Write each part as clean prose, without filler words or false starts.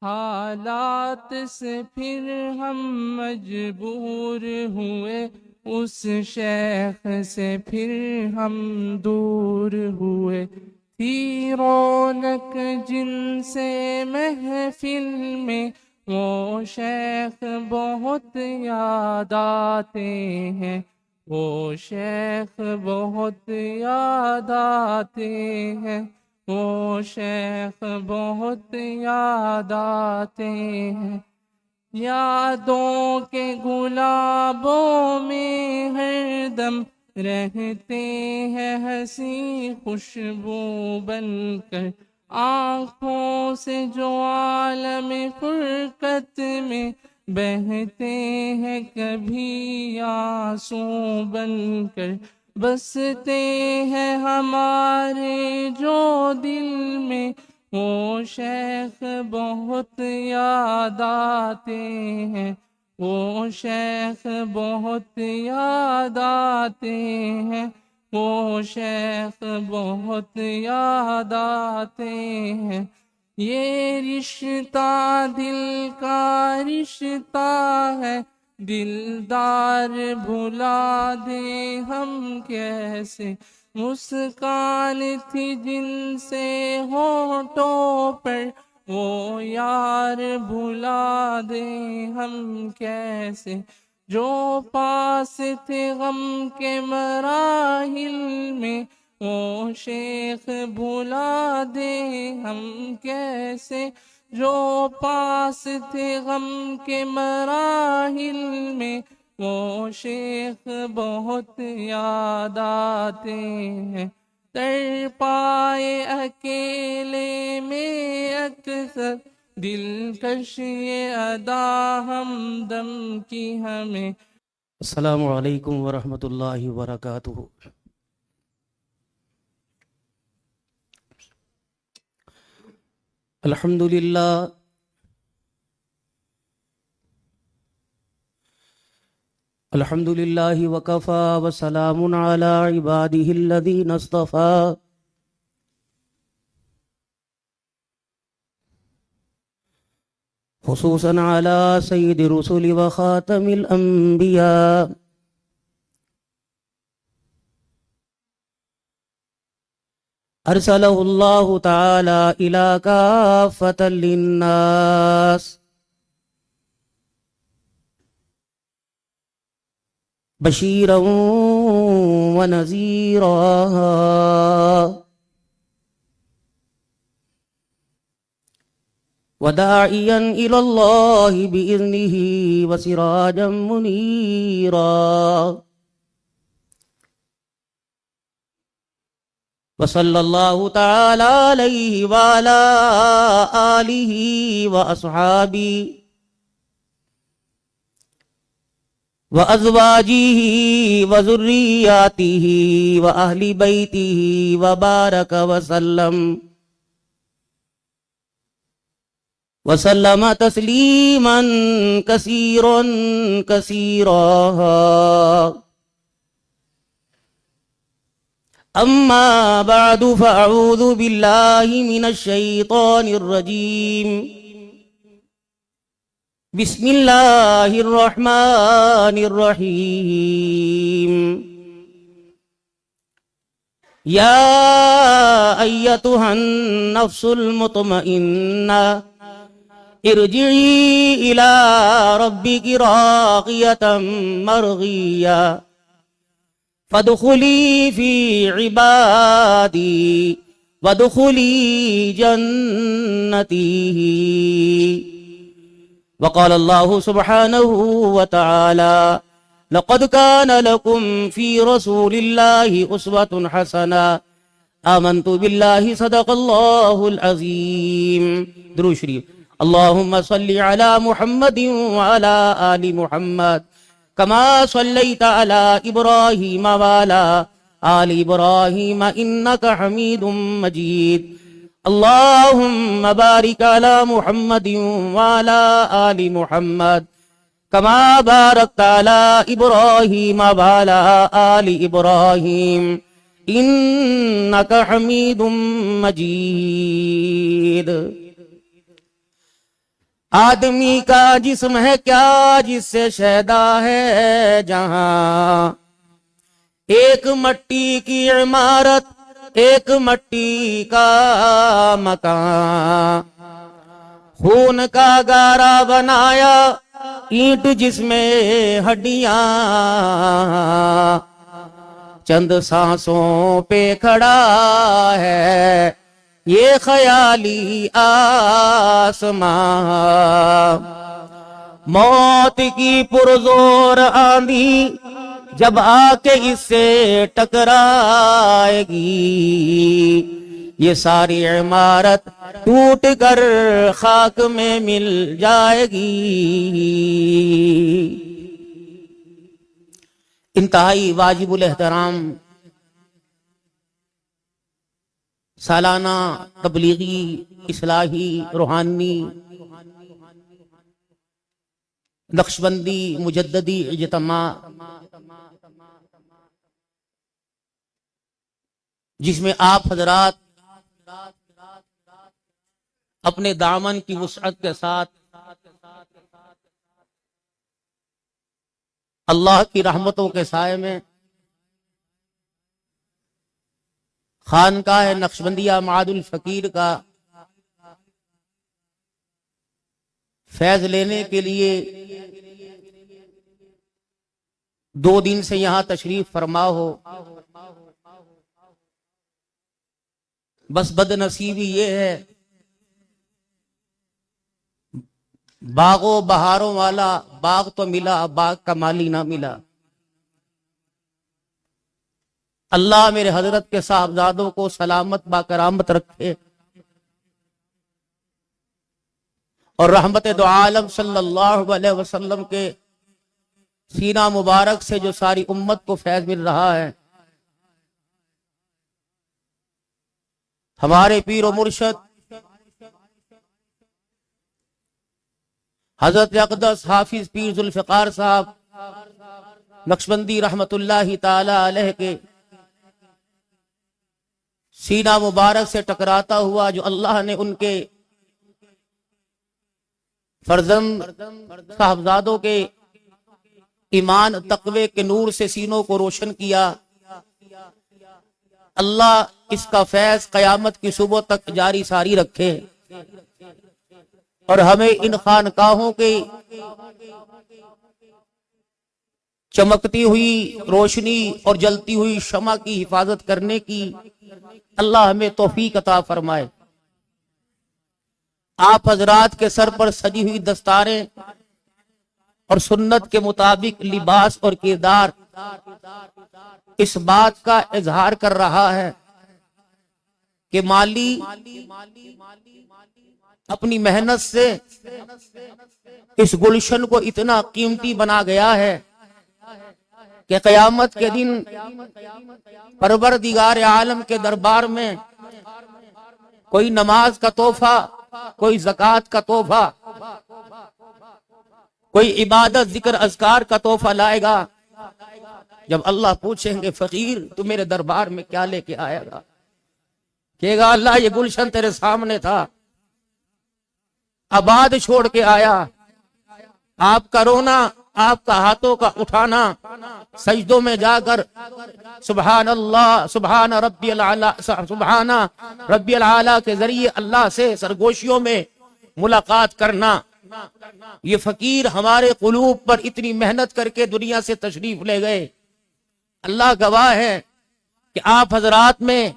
حالات سے پھر ہم مجبور ہوئے، اس شیخ سے پھر ہم دور ہوئے۔ تھی رونق جن سے محفل میں، وہ شیخ بہت یاد آتے ہیں، وہ شیخ بہت یاد آتے ہیں، وہ شیخ بہت یاد آتے ہیں۔ یادوں کے گلابوں میں ہر دم رہتے ہیں ہنسی خوشبو بن کر، آنکھوں سے جو عالم فرقت میں بہتے ہیں کبھی آنسو بن کر، بستے ہیں ہمارے جو دل میں، وہ شیخ بہت یاد آتے ہیں، وہ شیخ بہت یاد آتے ہیں، وہ شیخ بہت یاد آتے ہیں۔ یہ رشتہ دل کا رشتہ ہے، دلدار بھلا دے ہم کیسے، مسکان تھی جن سے ہونٹوں پر، وہ یار بھلا دے ہم کیسے، جو پاس تھے غم کے مراحل میں، وہ شیخ بھلا دے ہم کیسے، جو پاس تھے غم کے مراحل میں، وہ شیخ بہت یاد آتے ہیں۔ تر پائے اکیلے میں اکثر، دلکش یہ ادا ہمدم کی ہمیں۔ السلام علیکم ورحمۃ اللہ وبرکاتہ۔ الحمد للہ الحمد للہ وکفا وسلام علی عبادہ الذین اصطفیٰ، خصوصاً علی سید الرسل وخاتم الانبیاء، ارسلہ اللہ تعالی الی کافۃ للناس بشیرا ونذیرا وداعیا الی اللہ بإذنہ وسراجا منیرا، وصلی اللہ تعالی علیہ وعلی آلہ واصحابہ وازواجہ وذریاتہ واہل بیتہ وبارک وسلم تسلیما کثیرا کثیرا۔ اما بعد فاعوذ باللہ من الشیطان الرجیم، بسم اللہ الرحمن الرحیم۔ یا ایتھا النفس المطمئنہ، ارجعی الی ربک راضیۃ مرضیہ، فادخلی فی عبادی وادخلی جنتی۔ وقال اللہ سبحانہ وتعالی لقد كان لكم في رسول الله أسوة حسنة آمنت بالله صدق الله العظيم۔ درود شریف۔ اللهم صل على محمد وعلى آل محمد كما صليت على إبراهيم وعلى آل إبراهيم إنك حميد مجيد۔ اللهم بارك على محمد وعلى آل محمد كما باركت على إبراهيم وعلى آل إبراهيم إنك حميد مجيد۔ آدمی کا جسم ہے کیا جس سے شیدا ہے جہاں، ایک مٹی کی عمارت ایک مٹی کا مکان، خون کا گارا بنایا اینٹ جس میں ہڈیاں، چند سانسوں پہ کھڑا ہے یہ خیالی آسمان، موت کی پرزور آندھی جب آ کے اس سے ٹکرائے گی، یہ ساری عمارت ٹوٹ کر خاک میں مل جائے گی۔ انتہائی واجب الاحترام سالانہ تبلیغی اصلاحی روحانی نقشبندی مجددی اجتماع، جس میں آپ حضرات اپنے دامن کی وسعت کے ساتھ اللہ کی رحمتوں کے سائے میں خانقاہ نقشبندیہ معاد الفقیر کا فیض لینے کے لیے 2 دن سے یہاں تشریف فرما ہو، بس بد نصیبی یہ ہے باغ و بہاروں والا باغ تو ملا، باغ کا مالی نہ ملا۔ اللہ میرے حضرت کے صاحبزادوں کو سلامت با کرامت رکھے اور رحمت دو عالم صلی اللہ علیہ وسلم کے سینہ مبارک سے جو ساری امت کو فیض مل رہا ہے، ہمارے پیر و مرشد حضرت اقدس حافظ پیر ذوالفقار صاحب نقشبندی رحمت اللہ تعالی علیہ کے سینہ مبارک سے ٹکراتا ہوا جو اللہ نے ان کے فرزند صاحبزادوں کے ایمان تقوی کے نور سے سینوں کو روشن کیا، اللہ اس کا فیض قیامت کی صبح تک جاری ساری رکھے اور ہمیں ان خانقاہوں کے چمکتی ہوئی روشنی اور جلتی ہوئی شمع کی حفاظت کرنے کی اللہ ہمیں توفیق عطا فرمائے۔ آپ حضرات کے سر پر سجی ہوئی دستاریں اور سنت کے مطابق لباس اور کردار اس بات کا اظہار کر رہا ہے کہ مالی اپنی محنت سے اس گلشن کو اتنا قیمتی بنا گیا ہے کہ قیامت کے دن پروردگار عالم کے دربار میں کوئی نماز کا تحفہ، کوئی زکوٰۃ کا تحفہ، کوئی عبادت ذکر اذکار کا تحفہ لائے گا، جب اللہ پوچھیں گے فقیر تو میرے دربار میں کیا لے کے آئے گا، کہے گا اللہ یہ گلشن تیرے سامنے تھا، آباد چھوڑ کے آیا، آپ کا رونا، آپ کا ہاتھوں کا اٹھانا، سجدوں میں جا کر سبحان اللہ سبحان ربی العلا سبحان ربی العلا کے ذریعے اللہ سے سرگوشیوں میں ملاقات کرنا، یہ فقیر ہمارے قلوب پر اتنی محنت کر کے دنیا سے تشریف لے گئے۔ اللہ گواہ ہے کہ آپ حضرات میں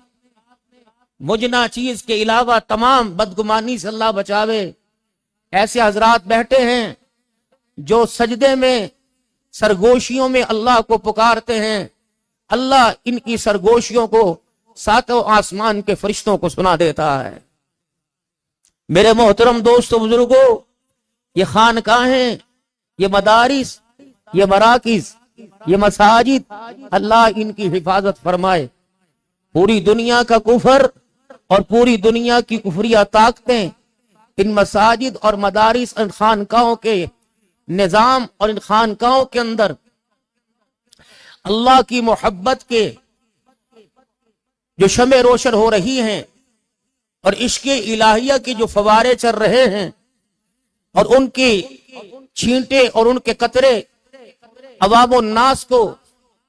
مجنہ چیز کے علاوہ تمام بدگمانی سے اللہ بچاوے، ایسے حضرات بیٹھے ہیں جو سجدے میں سرگوشیوں میں اللہ کو پکارتے ہیں، اللہ ان کی سرگوشیوں کو ساتوں آسمان کے فرشتوں کو سنا دیتا ہے۔ میرے محترم دوستو بزرگوں، یہ خانقاہیں، یہ مدارس، یہ مراکز، یہ مساجد، اللہ ان کی حفاظت فرمائے۔ پوری دنیا کا کفر اور پوری دنیا کی کفریہ طاقتیں ان مساجد اور مدارس، ان خانقاہوں کے نظام اور ان خانقاہوں کے اندر اللہ کی محبت کے جو شمع روشن ہو رہی ہیں اور عشق الہیہ کے جو فوارے چل رہے ہیں، اور ان کی چھینٹے اور ان کے قطرے عوام الناس کو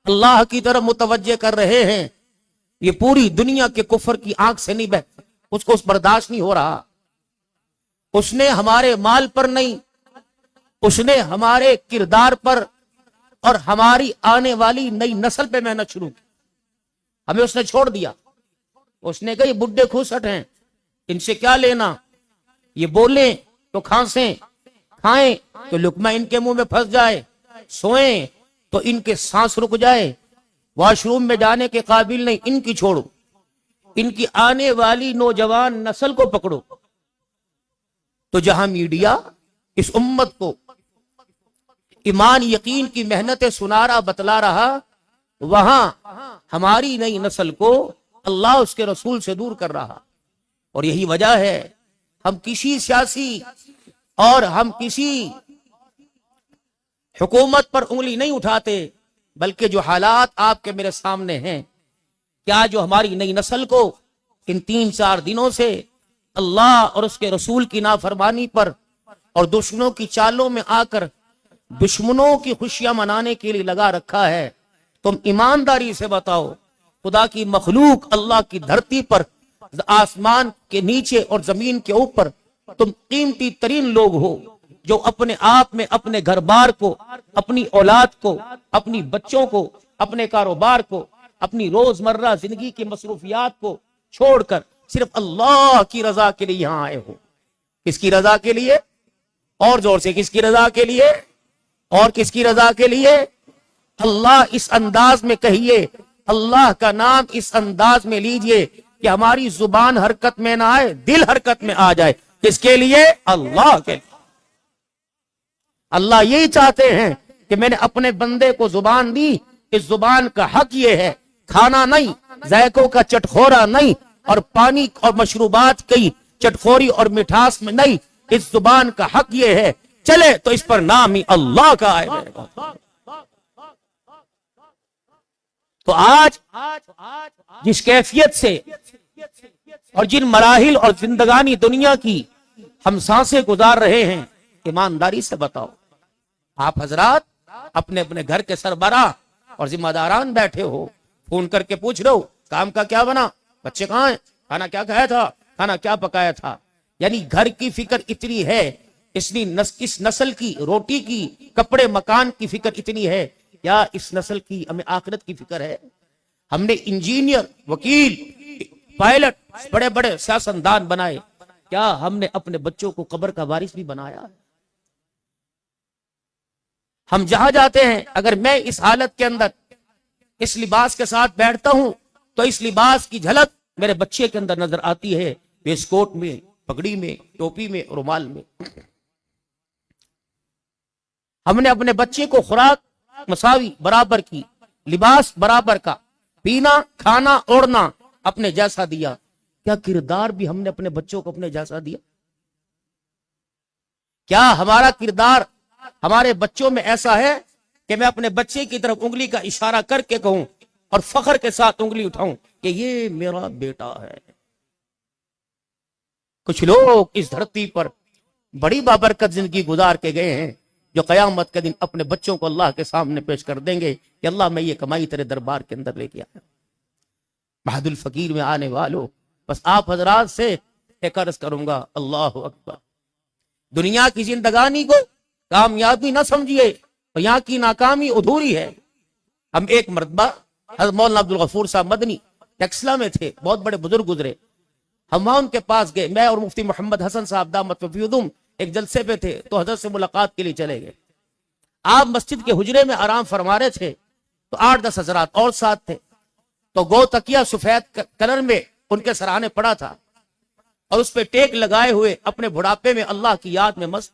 اللہ کی طرف متوجہ کر رہے ہیں، یہ پوری دنیا کے کفر کی آنکھ سے نہیں بہتا، اس کو اس برداشت نہیں ہو رہا۔ اس نے ہمارے مال پر نہیں، اس نے ہمارے کردار پر اور ہماری آنے والی نئی نسل پہ محنت شروع کی، ہمیں اس نے چھوڑ دیا۔ اس نے کہا یہ بڈھے کھوسٹ ہیں، ان سے کیا لینا، یہ بولیں تو کھانسیں، کھائیں تو لقمہ ان کے منہ میں پھنس جائے، سوئیں تو ان کے سانس رک جائے، واش روم میں جانے کے قابل نہیں، ان کی چھوڑو، ان کی آنے والی نوجوان نسل کو پکڑو۔ تو جہاں میڈیا اس امت کو ایمان یقین کی محنت سنارا بتلا رہا، وہاں ہماری نئی نسل کو اللہ اس کے رسول سے دور کر رہا۔ اور یہی وجہ ہے ہم کسی سیاسی اور ہم کسی حکومت پر انگلی نہیں اٹھاتے، بلکہ جو حالات آپ کے میرے سامنے ہیں، کیا جو ہماری نئی نسل کو ان 3-4 دنوں سے اللہ اور اس کے رسول کی نافرمانی پر اور دشمنوں کی چالوں میں آ کر دشمنوں کی خوشیاں منانے کے لیے لگا رکھا ہے، تم ایمانداری سے بتاؤ، خدا کی مخلوق اللہ کی دھرتی پر، آسمان کے نیچے اور زمین کے اوپر تم قیمتی ترین لوگ ہو، جو اپنے آپ میں اپنے گھر بار کو، اپنی اولاد کو، اپنی بچوں کو، اپنے کاروبار کو، اپنی روزمرہ زندگی کی مصروفیات کو چھوڑ کر صرف اللہ کی رضا کے لیے یہاں آئے ہو۔ کس کی رضا کے لیے؟ اور زور سے، کس کی رضا کے لیے؟ اور کس کی رضا کے لیے؟ اللہ اس انداز میں کہیے، اللہ کا نام اس انداز میں لیجئے کہ ہماری زبان حرکت میں نہ آئے، دل حرکت میں آ جائے۔ کس کے لیے؟ اللہ کے لیے۔ اللہ یہی چاہتے ہیں کہ میں نے اپنے بندے کو زبان دی، اس زبان کا حق یہ ہے، کھانا نہیں، ذائقوں کا چٹخورا نہیں، اور پانی اور مشروبات کی چٹخوری اور مٹھاس میں نہیں، اس زبان کا حق یہ ہے، چلے تو اس پر نام ہی اللہ کا آئے گا۔ تو آج جس کیفیت سے اور جن مراحل اور زندگانی دنیا کی ہم سانسیں گزار رہے ہیں، ایمانداری سے بتاؤ، آپ حضرات اپنے اپنے گھر کے سربراہ اور ذمہ داران بیٹھے ہو، فون کر کے پوچھ رہے ہو کام کا کیا بنا، بچے کہاں ہیں، کھانا کیا کھایا تھا، کھانا کیا پکایا تھا۔ یعنی گھر کی فکر اتنی ہے، اس نسل کی روٹی کی، کپڑے مکان کی فکر اتنی ہے، یا اس نسل کی ہمیں آخرت کی فکر ہے؟ ہم نے انجینئر، وکیل، پائلٹ، بڑے بڑے سیاستدان بنائے، کیا ہم نے اپنے بچوں کو قبر کا وارث بھی بنایا؟ ہم جہاں جاتے ہیں، اگر میں اس حالت کے اندر اس لباس کے ساتھ بیٹھتا ہوں تو اس لباس کی جھلک میرے بچے کے اندر نظر آتی ہے، ویسٹ کوٹ میں، پگڑی میں، ٹوپی میں، رومال میں۔ ہم نے اپنے بچے کو خوراک مساوی برابر کی، لباس برابر کا، پینا، کھانا، اوڑھنا اپنے جیسا دیا۔ کیا کردار بھی ہم نے اپنے بچوں کو اپنے جیسا دیا؟ کیا ہمارا کردار ہمارے بچوں میں ایسا ہے کہ میں اپنے بچے کی طرف انگلی کا اشارہ کر کے کہوں اور فخر کے ساتھ انگلی اٹھاؤں کہ یہ میرا بیٹا ہے؟ کچھ لوگ اس دھرتی پر بڑی بابرکت زندگی گزار کے گئے ہیں، جو قیامت کے دن اپنے بچوں کو اللہ کے سامنے پیش کر دیں گے کہ اللہ میں یہ کمائی تیرے دربار کے اندر لے کے آیا۔ محد الفقیر میں آنے والوں، بس آپ حضرات سے ایک عرض کروں گا، اللہ اکبر، دنیا کی زندگانی کو کامیابی نہ سمجھیے، اور یہاں کی ناکامی ادھوری ہے۔ ہم ایک مرتبہ حضرت مولانا عبدالغفور صاحب مدنی ٹیکسلا میں تھے، بہت بڑے بزرگ گزرے، ہم وہاں ان کے پاس گئے، میں اور مفتی محمد حسن صاحب دامت فیضم ایک جلسے پہ تھے، تو حضرت سے ملاقات کے لیے چلے گئے۔ آپ مسجد کے حجرے میں آرام فرما رہے تھے، تو 8-10 حضرات اور ساتھ تھے، تو گو تکیہ سفید کلر میں ان کے سرانے پڑا تھا، اور اس پہ ٹیک لگائے ہوئے اپنے بڑھاپے میں اللہ کی یاد میں مست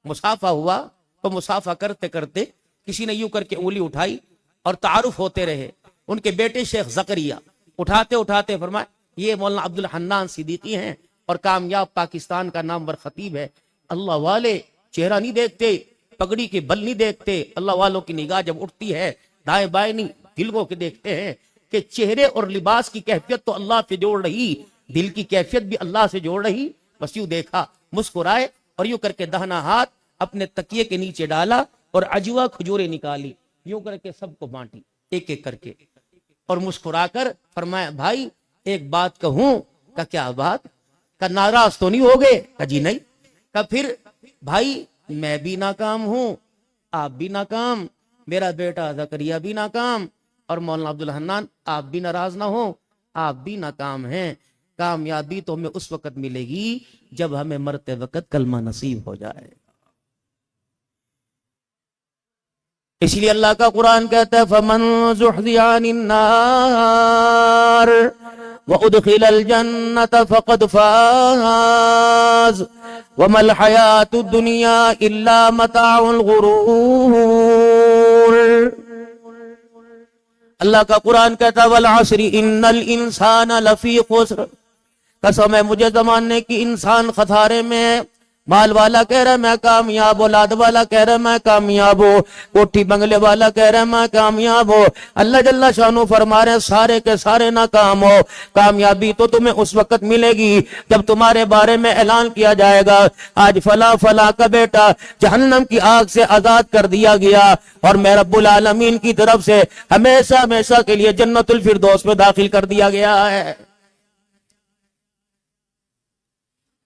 مسافہ ہوا۔ تو مسافہ کرتے کرتے کسی نے یوں کر کے انگلی اٹھائی اور تعارف ہوتے رہے۔ ان کے بیٹے شیخ زکریا اٹھاتے اٹھاتے فرمائے یہ مولانا عبد الحنان صدیقی ہیں، اور کامیاب پاکستان کا نامور خطیب ہے۔ اللہ والے چہرہ نہیں دیکھتے، پگڑی کے بل نہیں دیکھتے، اللہ والوں کی نگاہ جب اٹھتی ہے دائیں بائیں نہیں، دل کو دیکھتے ہیں کہ چہرے اور لباس کی کیفیت تو اللہ سے جوڑ رہی، دل کی کیفیت بھی اللہ سے جوڑ رہی۔ بس یوں دیکھا، مسکرائے، اور یوں کر کے دہنا ہاتھ اپنے تکیے کے نیچے ڈالا اور اجوا کھجورے نکالی، یوں کر کے سب کو بانٹی ایک ایک کر کے، اور مسکرا کر فرمایا بھائی ایک بات کہوں؟ کہ کیا بات؟ کہ ناراض تو نہیں ہوگے؟ کہ جی نہیں۔ کہ پھر بھائی میں بھی ناکام ہوں، آپ بھی ناکام، میرا بیٹا زکریا بھی ناکام، اور مولانا عبدالحنان آپ بھی ناراض نہ ہو، آپ بھی ناکام ہیں۔ کامیابی تو ہمیں اس وقت ملے گی جب ہمیں مرتے وقت کلمہ نصیب ہو جائے۔ اس لیے اللہ کا قرآن کہتا ہے فَمَن زُحْزِحَ عَنِ النَّارِ وَأُدْخِلَ الْجَنَّةَ فَقَدْ فَازَ وَمَا الْحَيَاةُ الدُّنْيَا إِلَّا مَتَاعُ الْغُرُورِ۔ اللہ کا قرآن کہتا ہے وَالْعَصْرِ إِنَّ الْإِنسَانَ لَفِي خُسْرٍ، قسم ہے مجھے زمانے کی انسان خسارے میں۔ مال والا کہہ رہا ہے میں کامیاب، اولاد والا کہہ رہا ہے میں کامیاب ہوں، کوٹھی بنگلے والا کہہ رہا ہے میں کامیاب ہوں۔ اللہ جل شانہ فرما رہے ہیں سارے کے سارے ناکام ہو۔ کامیابی تو تمہیں اس وقت ملے گی جب تمہارے بارے میں اعلان کیا جائے گا آج فلاں فلاں کا بیٹا جہنم کی آگ سے آزاد کر دیا گیا اور میں رب العالمین کی طرف سے ہمیشہ ہمیشہ کے لیے جنت الفردوس میں داخل کر دیا گیا ہے۔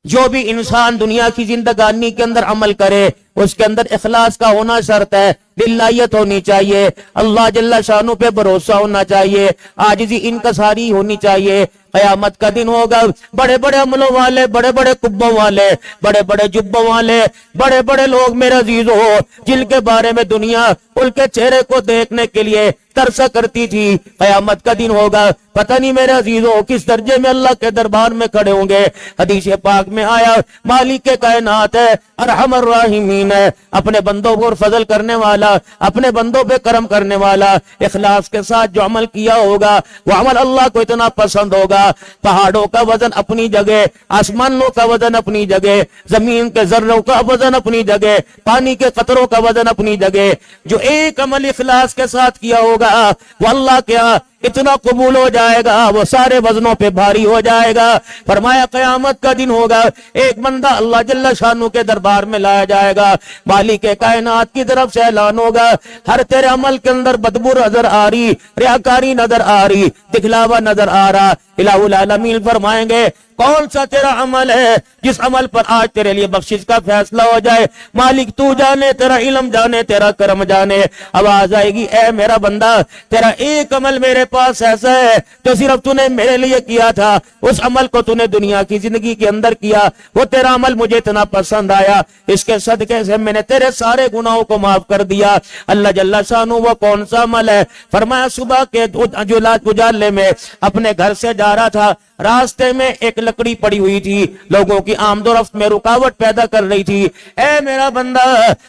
جو بھی انسان دنیا کی زندگانی کے اندر عمل کرے اس کے اندر اخلاص کا ہونا شرط ہے، للہیت ہونی چاہیے، اللہ جل شانہ پہ بھروسہ ہونا چاہیے، عاجزی انکساری ہونی چاہیے۔ قیامت کا دن ہوگا بڑے بڑے عملوں والے، بڑے بڑے قبوں والے، بڑے بڑے جبوں والے، بڑے بڑے لوگ میرے عزیز ہو جن کے بارے میں دنیا ان کے چہرے کو دیکھنے کے لیے ترسا کرتی تھی، قیامت کا دن ہوگا پتہ نہیں میرے عزیزوں کس درجے میں اللہ کے دربار میں کھڑے ہوں گے۔ حدیث پاک میں آیا مالک کائنات ہے، ارحم الراحمین ہے، اپنے بندوں پر فضل کرنے والا، اپنے بندوں پہ کرم کرنے والا، اخلاص کے ساتھ جو عمل کیا ہوگا وہ عمل اللہ کو اتنا پسند ہوگا۔ پہاڑوں کا وزن اپنی جگہ، آسمانوں کا وزن اپنی جگہ، زمین کے ذروں کا وزن اپنی جگہ، پانی کے قطروں کا وزن اپنی جگہ، جو ایک عمل اخلاص کے ساتھ کیا ہوگا وہ اللہ کے ہاں اتنا قبول ہو جائے گا، وہ سارے وزنوں پہ بھاری ہو جائے گا۔ فرمایا قیامت کا دن ہوگا ایک بندہ اللہ جل شانہ کے دربار میں لایا جائے گا، مالک کائنات کی طرف سے اعلان ہوگا ہر تیرے عمل کے اندر بدبو نظر آ رہی، ریاکاری نظر آ رہی، دکھلاوا نظر آ رہا۔ الہ العالمین فرمائیں گے کون سا تیرا عمل ہے جس عمل پر آج تیرے لیے بخشش کا فیصلہ ہو جائے؟ مالک تو جانے، تیرا علم جانے، تیرا کرم جانے۔ آواز آئے گی اے میرا بندہ تیرا ایک عمل میرے پاس ایسا ہے جو صرف تو نے میرے لیے کیا تھا، اس عمل کو تو نے دنیا کی زندگی کے اندر کیا، وہ تیرا عمل مجھے اتنا پسند آیا، اس کے صدقے سے میں نے تیرے سارے گناہوں کو معاف کر دیا۔ اللہ جل شانہ وہ کون سا عمل ہے؟ فرمایا صبح کے اجالے میں اپنے گھر سے جا رہا تھا، راستے میں ایک لکڑی پڑی ہوئی تھی، لوگوں کی آمد و رفت میں رکاوٹ پیدا کر رہی تھی۔ اے میرا بندہ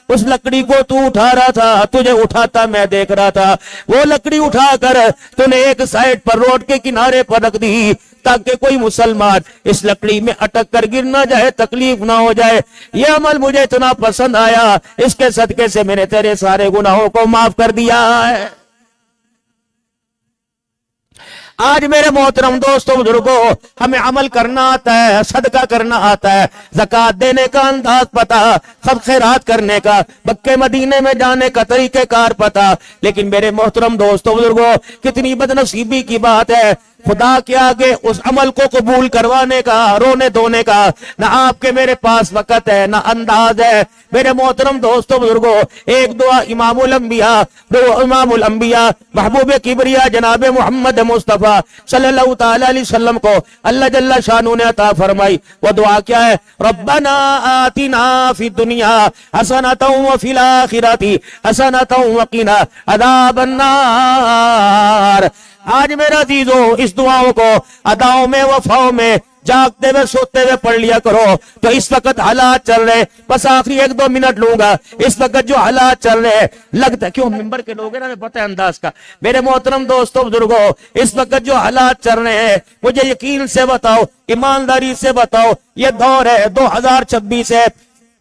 اس لکڑی کو تو اٹھا رہا تھا، تجھے اٹھاتا میں دیکھ رہا تھا، وہ لکڑی اٹھا کر تو نے ایک سائڈ پر روڈ کے کنارے پر رکھ دی تاکہ کوئی مسلمان اس لکڑی میں اٹک کر گر نہ جائے، تکلیف نہ ہو جائے۔ یہ عمل مجھے اتنا پسند آیا، اس کے صدقے سے میں نے تیرے سارے گناہوں کو معاف کر دیا ہے۔ آج میرے محترم دوستوں بزرگوں ہمیں عمل کرنا آتا ہے، صدقہ کرنا آتا ہے، زکوٰۃ دینے کا انداز پتا، سب خیرات کرنے کا، مکے مدینے میں جانے کا طریقہ کار پتا، لیکن میرے محترم دوستوں بزرگوں کتنی بدنصیبی کی بات ہے خدا کے آگے اس عمل کو قبول کروانے کا، رونے دھونے کا نہ آپ کے میرے پاس وقت ہے نہ انداز ہے۔ میرے محترم دوستوں بزرگوں ایک دعا امام الانبیاء محبوب کبریا جناب محمد مصطفیٰ صلی اللہ تعالی علیہ وسلم کو اللہ جل شانہ نے عطا فرمائی۔ وہ دعا کیا ہے؟ ربنا آتنا فی الدنیا حسنۃ وفی الآخرۃ حسنۃ وقنا عذاب النار۔ آج میرا عزیزو اس دعاؤں کو اداؤں میں وفاؤں میں جاگتے ہوئے سوتے ہوئے پڑھ لیا کرو۔ تو اس وقت حالات چل رہے، بس آخری 1-2 منٹ لوں گا، اس وقت جو حالات چل رہے لگتا ہے کیوں ممبر کے لوگ ہیں نا، پتہ ہے انداز کا۔ میرے محترم دوستوں بزرگوں اس وقت جو حالات چل رہے ہیں مجھے یقین سے بتاؤ، ایمانداری سے بتاؤ، یہ دور ہے 2026 ہے،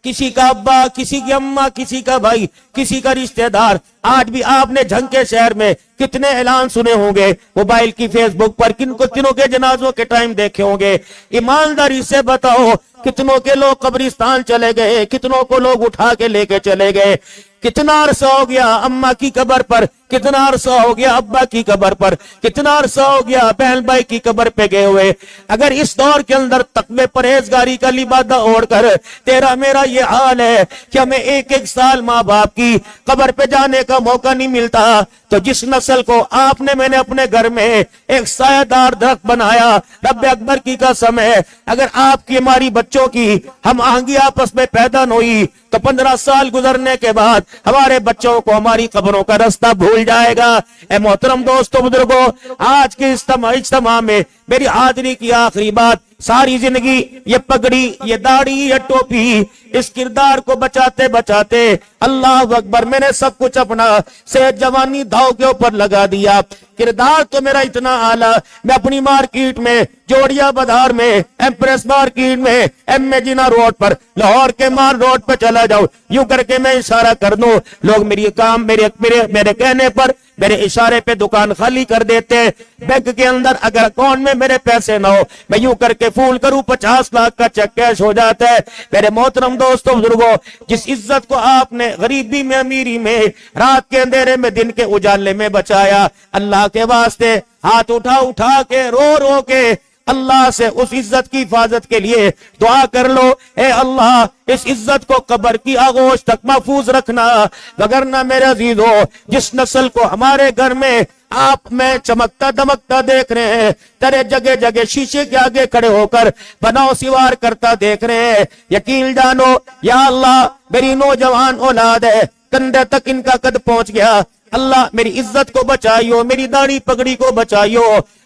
کسی کا ابا، کسی کی اماں، کسی کا بھائی، کسی کا رشتہ دار آج بھی آپ نے جھنگ کے شہر میں کتنے اعلان سنے ہوں گے، موبائل کی فیس بک پر کتنوں کے جنازوں کے ٹائم دیکھے ہوں گے۔ ایمانداری سے بتاؤ کتنوں کے لوگ قبرستان چلے گئے، کتنوں کو لوگ اٹھا کے لے کے چلے گئے، کتنا عرصہ ہو گیا اماں کی قبر پر، کتنا عرصہ ہو گیا ابا کی قبر پر، کتنا عرصہ ہو گیا بہن بھائی کی قبر پہ گئے ہوئے۔ اگر اس دور کے اندر تقوی پرہیزگاری کا لبادہ اوڑھ کر تیرا میرا یہ حال ہے کہ ہمیں ایک ایک سال ماں باپ کی قبر پہ جانے کا موقع نہیں ملتا، تو جس نسل کو آپ نے میں نے اپنے گھر میں ایک سایہ دار درخت بنایا، رب اکبر کی قسم ہے اگر آپ کی ہماری بچوں کی ہم آہنگی آپس میں پیدا نہ ہوئی تو 15 سال گزرنے کے بعد ہمارے بچوں کو ہماری قبروں کا راستہ بھول جائے گا۔ اے محترم دوستو بزرگوں، آج کے اجتماع میں میری حاضری کی آخری بات، ساری زندگی یہ پگڑی، یہ داڑھی، یہ ٹوپی، اس کردار کو بچاتے بچاتے اللہ اکبر میں نے سب کچھ اپنا صحت جوانی دھاؤ کے اوپر لگا دیا۔ کردار تو میرا اتنا اعلیٰ، میں اپنی مارکیٹ میں، جوڑیا بازار میں، ایمپریس مارکیٹ میں، ایم اے جینا روڈ پر، لاہور کے مار روڈ پر چلا جاؤں، یوں کر کے میں اشارہ کر دوں، لوگ میری کام میرے کہنے پر میرے اشارے پہ دکان خالی کر دیتے ہیں۔ بینک کے اندر اگر اکاؤنٹ میں میرے پیسے نہ ہو، میں یوں کر کے فون کروں 50 لاکھ کا چیک کیش ہو جاتا ہے۔ میرے محترم دوستوں بزرگوں، جس عزت کو آپ نے غریبی میں، امیری میں، رات کے اندھیرے میں، دن کے اجالے میں بچایا، اللہ کے واسطے ہاتھ اٹھا اٹھا کے، رو رو کے اللہ سے اس عزت کی حفاظت کے لیے دعا کر لو، اے اللہ اس عزت کو قبر کی آغوش تک محفوظ رکھنا، وگرنہ میرے عزیزو جس نسل کو ہمارے گھر میں آپ میں چمکتا دمکتا دیکھ رہے ہیں، تیرے جگہ جگہ شیشے کے آگے کھڑے ہو کر بناؤ سوار کرتا دیکھ رہے ہیں، یقین جانو یا اللہ میری نوجوان اولاد ہے، کندھے تک ان کا قد پہنچ گیا، اللہ میری عزت کو بچائیو، میری داڑھی پگڑی کو بچائیو،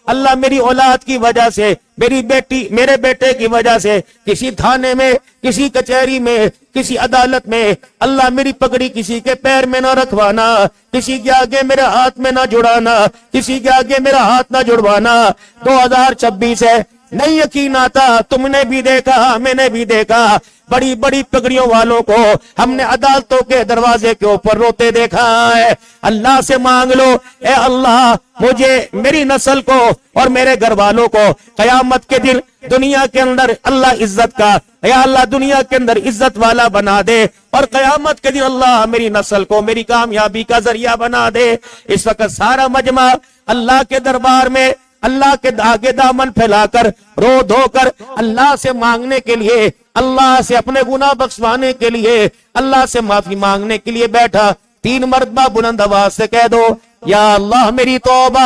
اللہ میری اولاد کی وجہ سے، میری بیٹی میرے بیٹے کی وجہ سے کسی تھانے میں، کسی کچہری میں، کسی عدالت میں اللہ میری پگڑی کسی کے پیر میں نہ رکھوانا، کسی کے آگے میرے ہاتھ میں نہ جڑانا، کسی کے آگے میرا ہاتھ نہ جڑوانا۔ 2026 ہے، نہیں یقین آتا، تم نے بھی دیکھا میں نے بھی دیکھا، بڑی بڑی پگڑیوں والوں کو ہم نے عدالتوں کے دروازے کے اوپر روتے دیکھا ہے۔ اللہ سے مانگ لو، اے اللہ مجھے، میری نسل کو اور میرے گھر والوں کو قیامت کے دن دنیا کے اندر اللہ عزت کا، یا اللہ دنیا کے اندر عزت والا بنا دے، اور قیامت کے دن اللہ میری نسل کو میری کامیابی کا ذریعہ بنا دے۔ اس وقت سارا مجمع اللہ کے دربار میں اللہ کے آگے دامن پھیلا کر، رو دھو کر اللہ سے مانگنے کے لیے، اللہ سے اپنے گناہ بخشوانے کے لیے، اللہ سے معافی مانگنے کے لیے بیٹھا۔ 3 مرتبہ بلند آواز سے کہہ دو، یا اللہ میری توبہ،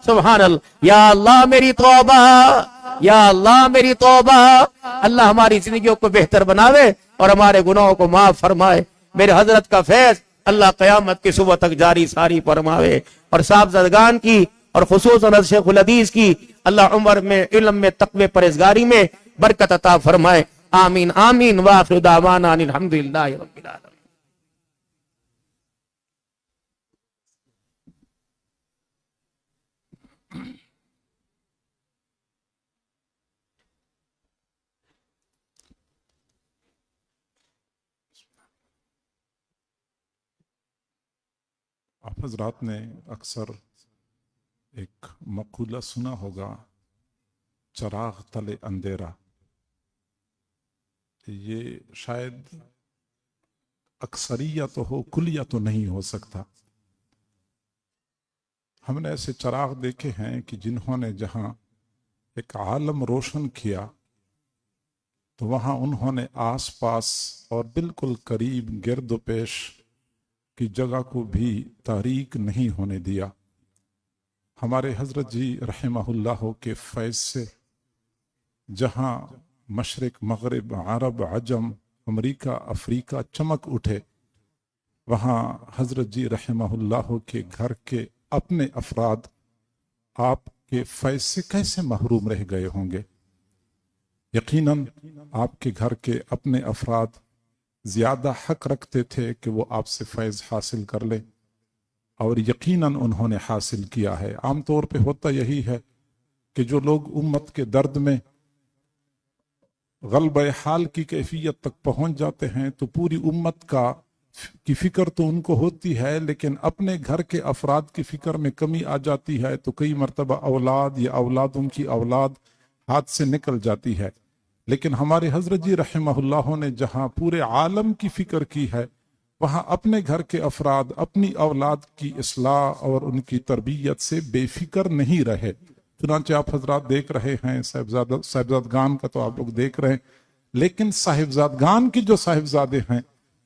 سبحان اللہ، یا اللہ میری توبہ، یا اللہ میری توبہ۔ اللہ ہماری زندگیوں کو بہتر بناوے اور ہمارے گناہوں کو معاف فرمائے۔ میرے حضرت کا فیض اللہ قیامت کی صبح تک جاری ساری فرماوے، اور صاحبزادگان کی اور خصوصاً شیخ الحدیث کی اللہ عمر میں، علم میں، تقوی پرہیزگاری میں برکت عطا فرمائے۔ آمین آمین، وآخر دعوانا ان الحمدللہ رب العالمین۔ آپ حضرات نے اکثر ایک مقولہ سنا ہوگا، چراغ تلے اندھیرا۔ یہ شاید اکثریت ہو، کلیت تو نہیں ہو سکتا۔ ہم نے ایسے چراغ دیکھے ہیں کہ جنہوں نے جہاں ایک عالم روشن کیا تو وہاں انہوں نے آس پاس اور بالکل قریب گرد و پیش کی جگہ کو بھی تاریک نہیں ہونے دیا۔ ہمارے حضرت جی رحمہ اللہ کے فیض سے جہاں مشرق مغرب، عرب عجم، امریکہ افریقہ چمک اٹھے، وہاں حضرت جی رحمہ اللہ کے گھر کے اپنے افراد آپ کے فیض سے کیسے محروم رہ گئے ہوں گے۔ یقیناً آپ کے گھر کے اپنے افراد زیادہ حق رکھتے تھے کہ وہ آپ سے فیض حاصل کر لیں، اور یقیناً انہوں نے حاصل کیا ہے۔ عام طور پہ ہوتا یہی ہے کہ جو لوگ امت کے درد میں غلبہ حال کی کیفیت تک پہنچ جاتے ہیں تو پوری امت کا کی فکر تو ان کو ہوتی ہے، لیکن اپنے گھر کے افراد کی فکر میں کمی آ جاتی ہے تو کئی مرتبہ اولاد یا اولادوں کی اولاد ہاتھ سے نکل جاتی ہے۔ لیکن ہمارے حضرت جی رحمہ اللہ نے جہاں پورے عالم کی فکر کی ہے، وہاں اپنے گھر کے افراد اپنی اولاد کی اصلاح اور ان کی تربیت سے بے فکر نہیں رہے۔ چنانچہ آپ حضرات دیکھ رہے ہیں صاحبزادگان کا تو آپ لوگ دیکھ رہے ہیں، لیکن صاحبزادگان کی جو صاحبزادے ہیں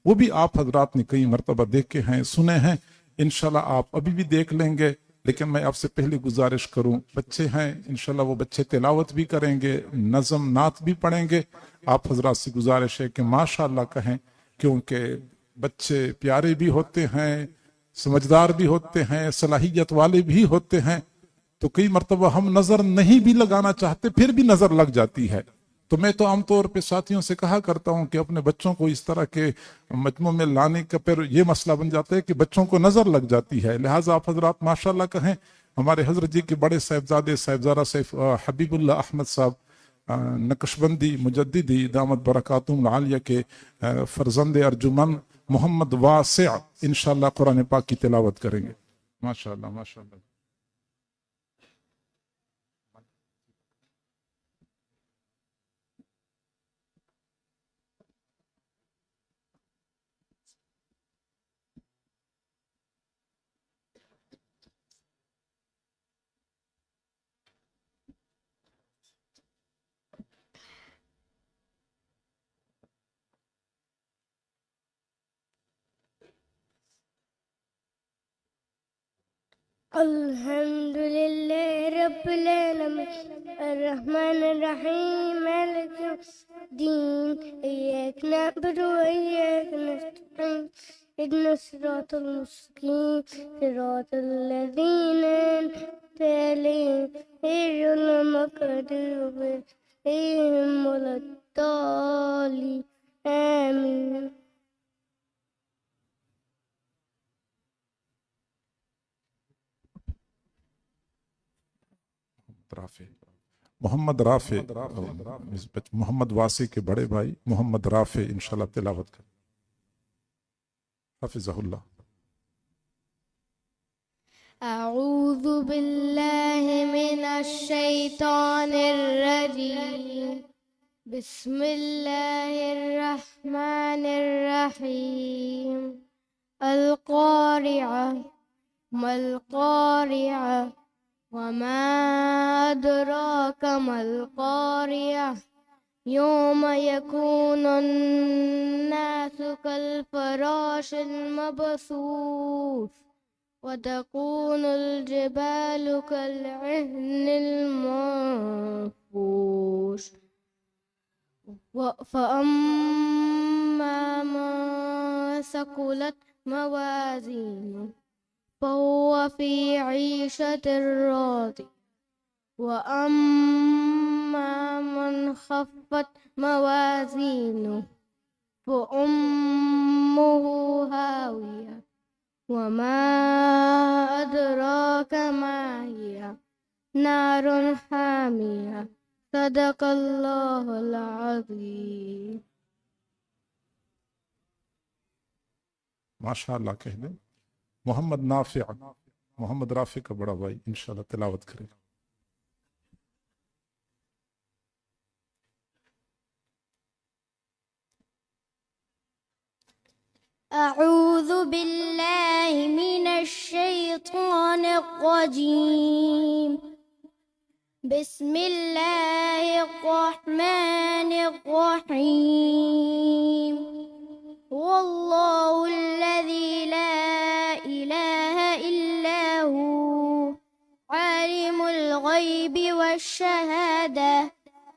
وہ بھی آپ حضرات نے کئی مرتبہ دیکھے ہیں، سنے ہیں، انشاءاللہ آپ ابھی بھی دیکھ لیں گے۔ لیکن میں آپ سے پہلے گزارش کروں، بچے ہیں انشاءاللہ وہ بچے تلاوت بھی کریں گے، نظم نعت بھی پڑھیں گے۔ آپ حضرات سے گزارش ہے کہ ماشاءاللہ کہیں، کیونکہ بچے پیارے بھی ہوتے ہیں، سمجھدار بھی ہوتے ہیں، صلاحیت والے بھی ہوتے ہیں، تو کئی مرتبہ ہم نظر نہیں بھی لگانا چاہتے پھر بھی نظر لگ جاتی ہے۔ تو میں تو عام طور پہ ساتھیوں سے کہا کرتا ہوں کہ اپنے بچوں کو اس طرح کے مجموع میں لانے کا پھر یہ مسئلہ بن جاتا ہے کہ بچوں کو نظر لگ جاتی ہے، لہٰذا آپ حضرات ماشاءاللہ کہیں۔ ہمارے حضرت جی کے بڑے صاحبزادے صاحبزادہ سیف حبیب اللہ احمد صاحب نقشبندی مجددی دامت برکاتہم العالیہ کے فرزند ارجمن محمد واسع انشاءاللہ قرآن پاک کی تلاوت کریں گے۔ ماشاءاللہ ماشاءاللہ۔ الحمد لله رب العالمين الرحمن الرحيم مالك يوم الدين إياك نعبد وإياك نستعين اهدنا الصراط المستقيم صراط الذين أنعمت عليهم غير المغضوب عليهم ولا الضالين آمين۔ محمد رافع محمد واسع کے بڑے بھائی محمد رافع انشاءاللہ تلاوت کر، حفظہ اللہ۔ أعوذ بالله من الشيطان الرجيم بسم الله الرحمن الرحيم القارعة ما القارعة وما أدراك ما القارعة يوم يكون الناس كالفراش المبثوث وتكون الجبال كالعهن المنفوش فأما من ثقلت موازينه فهو في عيشة راضية وأما من خفت موازينه فأمه هاوية وما أدراك ما هي نار حامية صدق الله العظيم۔ ماشاءاللہ کہہ دیں۔ محمد نافع محمد رافع کا بڑا بھائی انشاءاللہ تلاوت کرے گا۔ أعوذ بالله من الشيطان الرجيم بسم الله الرحمن الرحيم والله الذي لا إله إلا هو عالم الغيب والشهادة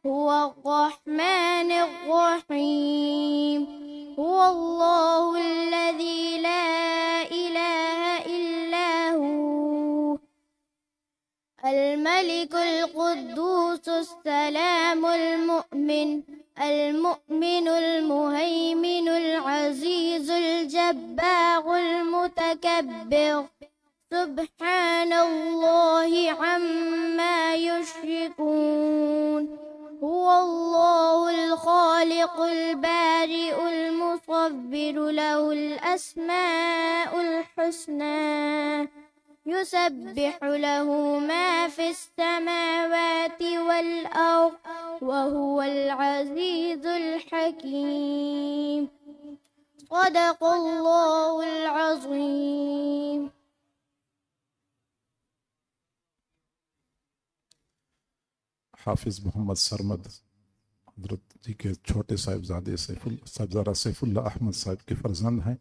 هو الرحمن الرحيم هو الله الذي لا إله إلا هو الملك القدوس السلام المؤمن المهيمن العزيز الجبار المتكبر سبحان الله عما يشركون هو الله الخالق البارئ المصور له الأسماء الأسماء الحسنى يسبح له ما في السماوات والأرض وهو العزيز الحكيم. صدق الله العظيم. حافظ محمد سرمد حضرت جی کے چھوٹے صاحبزادے صاحبزادہ سیف اللہ احمد صاحب کے فرزند ہیں،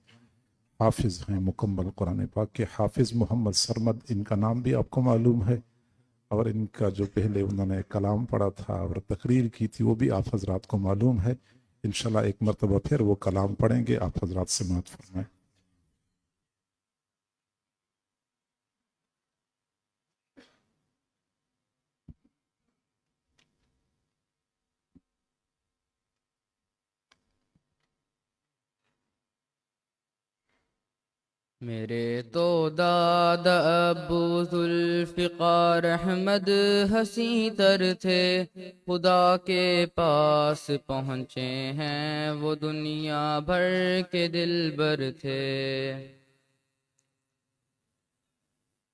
حافظ ہیں مکمل قرآن پاک کے. حافظ محمد سرمد ان کا نام بھی آپ کو معلوم ہے، اور ان کا جو پہلے انہوں نے کلام پڑھا تھا اور تقریر کی تھی وہ بھی آپ حضرات کو معلوم ہے. انشاءاللہ ایک مرتبہ پھر وہ کلام پڑھیں گے، آپ حضرات سماعت فرمائیں. میرے تو دادا ابو ذوالفقار احمد حسیں تر تھے، خدا کے پاس پہنچے ہیں وہ دنیا بھر کے دلبر تھے.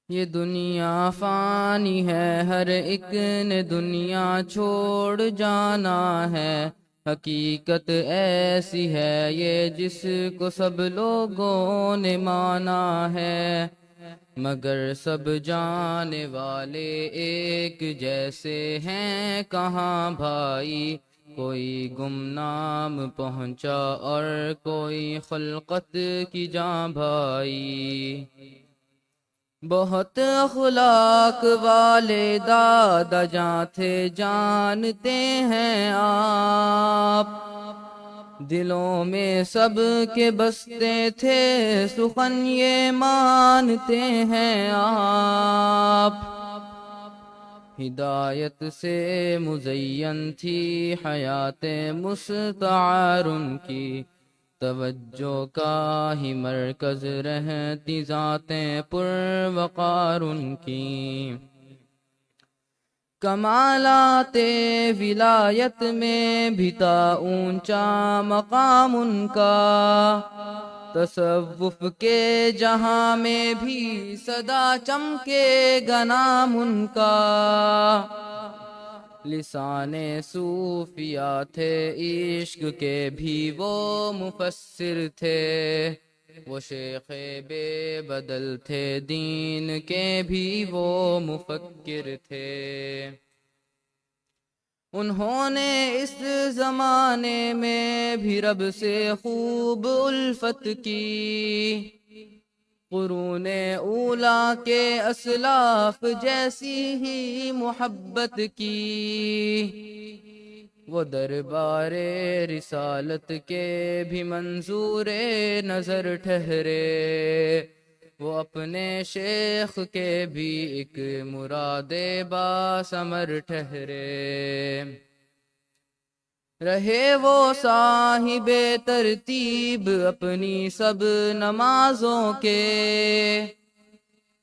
یہ دنیا فانی ہے، ہر ایک نے دنیا چھوڑ جانا ہے. حقیقت ایسی ہے یہ جس کو سب لوگوں نے مانا ہے، مگر سب جانے والے ایک جیسے ہیں کہاں بھائی. کوئی گمنام پہنچا اور کوئی خلقت کی جاں بھائی. بہت اخلاق والے دادا جاں تھے جانتے ہیں آپ، دلوں میں سب کے بستے تھے سخن یہ مانتے ہیں آپ. ہدایت سے مزین تھی حیات مستعار ان کی، توجہ کا ہی مرکز رہتی ذاتیں پروقار ان کی. کمالات ولایت میں بھی تھا اونچا مقام ان کا، تصوف کے جہاں میں بھی سدا چمکے گا نام ان کا. لسان صوفیہ تھے عشق کے بھی وہ مفسر تھے، وہ شیخ بے بدل تھے دین کے بھی وہ مفکر تھے. انہوں نے اس زمانے میں بھی رب سے خوب الفت کی، قرون اولا کے اسلاف جیسی ہی محبت کی. وہ دربار رسالت کے بھی منظور نظر ٹھہرے، وہ اپنے شیخ کے بھی ایک مراد باثمر ٹھہرے. رہے وہ صاحب ترتیب اپنی سب نمازوں کے،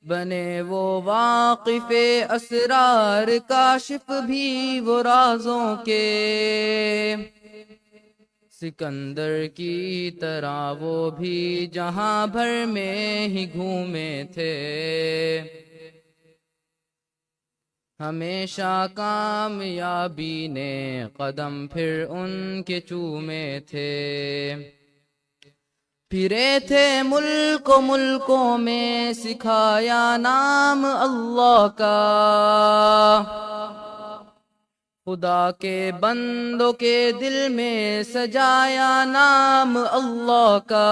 بنے وہ واقف اسرار کاشف بھی وہ رازوں کے. سکندر کی طرح وہ بھی جہاں بھر میں ہی گھومے تھے، ہمیشہ کامیابی نے قدم پھر ان کے چومے تھے. پھرے تھے ملک و ملکوں میں سکھایا نام اللہ کا، خدا کے بندوں کے دل میں سجایا نام اللہ کا.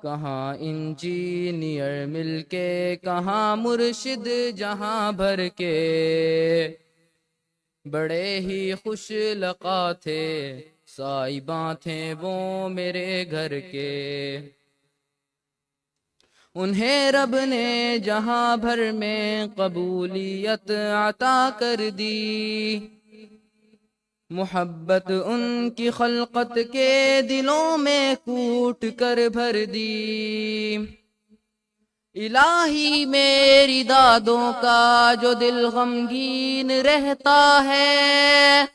کہاں انجینئر مل کے کہاں مرشد جہاں بھر کے، بڑے ہی خوش لقا تھے صاحباں تھے وہ میرے گھر کے. انہیں رب نے جہاں بھر میں قبولیت عطا کر دی، محبت ان کی خلقت کے دلوں میں کوٹ کر بھر دی. الہی میری دادوں کا جو دل غمگین رہتا ہے،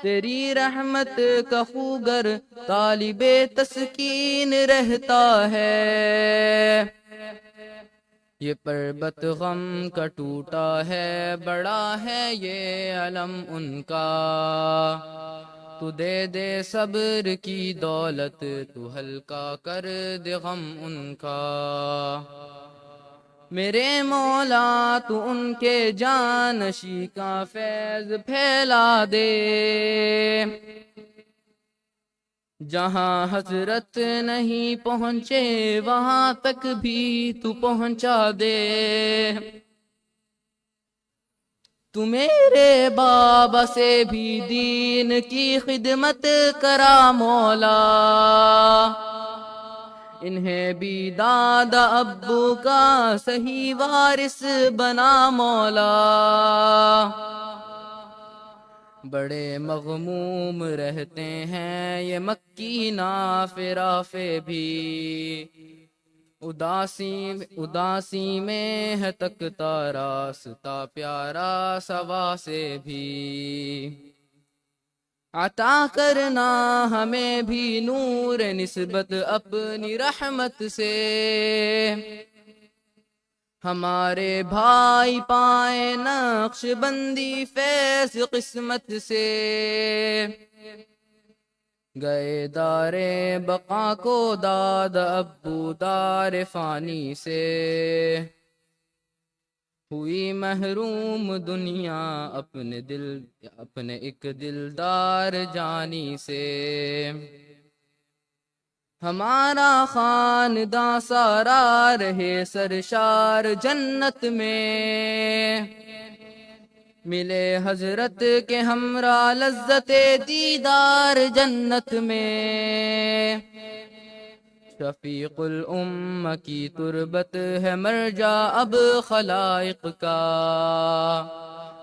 تیری رحمت کا خوگر طالب تسکین رہتا ہے، یہ پربت غم کا ٹوٹا ہے، بڑا ہے یہ علم ان کا، تو دے دے صبر کی دولت، تو ہلکا کر دے غم ان کا، میرے مولا تو ان کے جانشی کا فیض پھیلا دے، جہاں حضرت نہیں پہنچے وہاں تک بھی تو پہنچا دے، تو میرے بابا سے بھی دین کی خدمت کرا مولا، انہیں بھی دادا ابو کا صحیح وارث بنا مولا، بڑے مغموم رہتے ہیں یہ مکی نافرافے بھی، اداسی میں ہے تکتا راستہ پیارا سوا سے بھی، عطا کرنا ہمیں بھی نور نسبت اپنی رحمت سے، ہمارے بھائی پائیں نقش بندی فیض قسمت سے، گئے دار بقا کو داد ابو دار فانی سے، ہوئی محروم دنیا اپنے ایک دلدار جانی سے، ہمارا خاندان سارا رہے سرشار جنت میں، ملے حضرت کے ہمراہ لذت دیدار جنت میں، شفیق الامہ کی تربت ہے مرجع اب خلائق کا،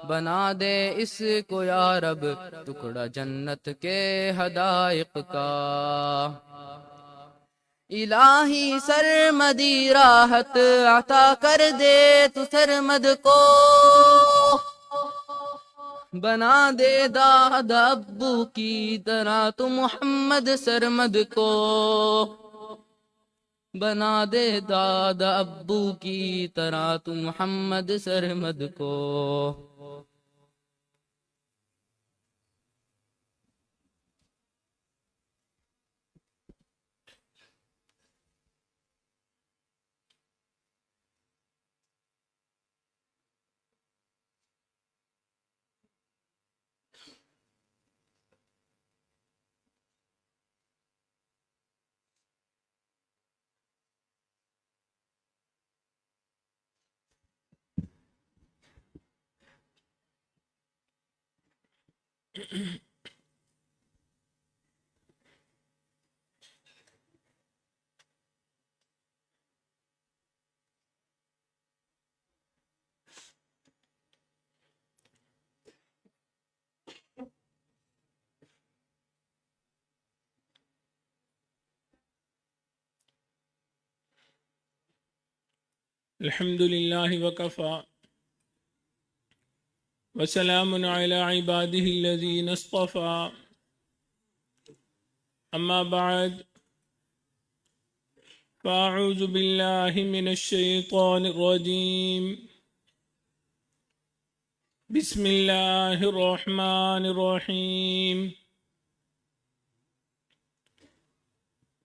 بنا دے اس کو یا رب ٹکڑا جنت کے حدائق کا، الہی سرمدی راحت عطا کر دے تو سرمد کو، بنا دے داد ابو کی طرح تو محمد سرمد کو، بنا دے داد ابو کی طرح تو محمد سرمد کو، الحمد للہ وکفا وسلام علی عباده الذین اصطفى، اما بعد فاعوذ باللہ من الشیطان الرجیم، بسم اللہ الرحمن الرحیم،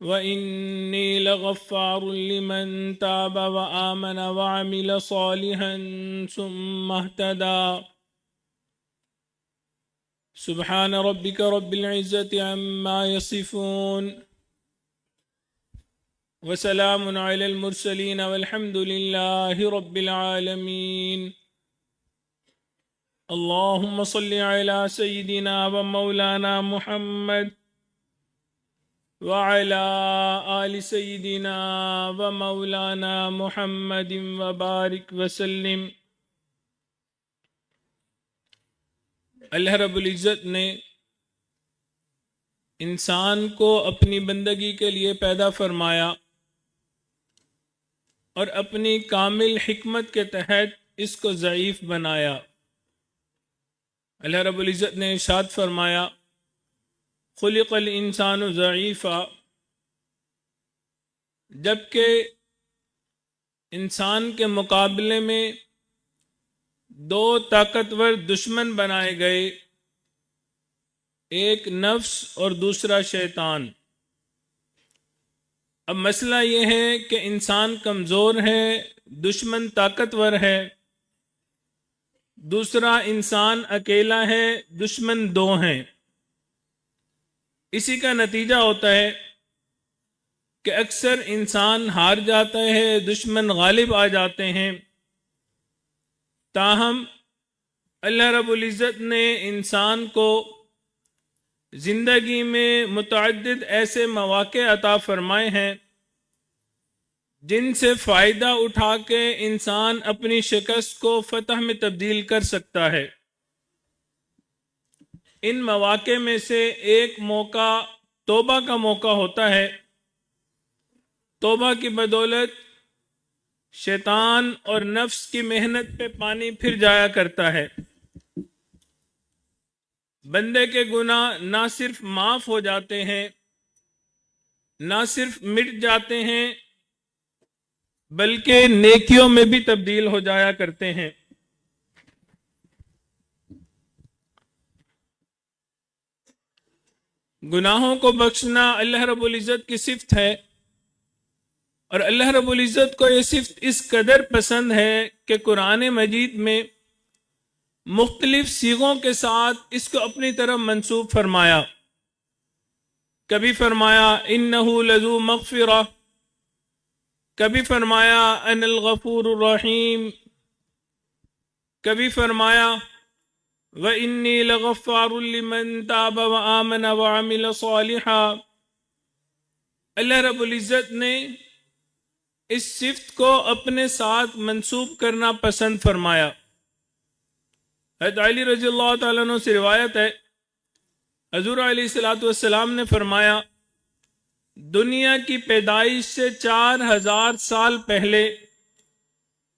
وَإِنِّي لَغَفَّارٌ لِمَن تَابَ وَآمَنَ وَعَمِلَ صَالِحًا ثُمَّ اهْتَدَى، سبحان ربك رب العزة عما يصفون، وسلام على المرسلين والحمد لله رب العالمين، اللهم صل على سيدنا ومولانا محمد وعلى آل سيدنا ومولانا محمد وبارك وسلم۔ اللہ رب العزت نے انسان کو اپنی بندگی کے لیے پیدا فرمایا اور اپنی کامل حکمت کے تحت اس کو ضعیف بنایا۔ اللہ رب العزت نے ارشاد فرمایا خلق الانسان ضعیفا، جبکہ انسان کے مقابلے میں دو طاقتور دشمن بنائے گئے، ایک نفس اور دوسرا شیطان۔ اب مسئلہ یہ ہے کہ انسان کمزور ہے، دشمن طاقتور ہے، دوسرا انسان اکیلا ہے، دشمن دو ہیں۔ اسی کا نتیجہ ہوتا ہے کہ اکثر انسان ہار جاتا ہے، دشمن غالب آ جاتے ہیں۔ تاہم اللہ رب العزت نے انسان کو زندگی میں متعدد ایسے مواقع عطا فرمائے ہیں جن سے فائدہ اٹھا کے انسان اپنی شکست کو فتح میں تبدیل کر سکتا ہے۔ ان مواقع میں سے ایک موقع توبہ کا موقع ہوتا ہے۔ توبہ کی بدولت شیطان اور نفس کی محنت پہ پانی پھر جایا کرتا ہے۔ بندے کے گناہ نہ صرف معاف ہو جاتے ہیں، نہ صرف مٹ جاتے ہیں، بلکہ نیکیوں میں بھی تبدیل ہو جایا کرتے ہیں۔ گناہوں کو بخشنا اللہ رب العزت کی صفت ہے، اور اللہ رب العزت کو یہ صفت اس قدر پسند ہے کہ قرآن مجید میں مختلف صیغوں کے ساتھ اس کو اپنی طرف منسوب فرمایا۔ کبھی فرمایا انہ لذو مغفرہ، کبھی فرمایا ان الغفور الرحیم، کبھی فرمایا وَإِنِّي لَغَفَّارٌ لِمَن تَابَ وَآمَنَ وَعَمِلَ صَالِحًا۔ اللہ رب العزت نے اس صفت کو اپنے ساتھ منسوب کرنا پسند فرمایا۔ حضرت علی رضی اللہ تعالیٰ عنہ سے روایت ہے، حضور علیہ السلام نے فرمایا دنیا کی پیدائش سے 4000 سال پہلے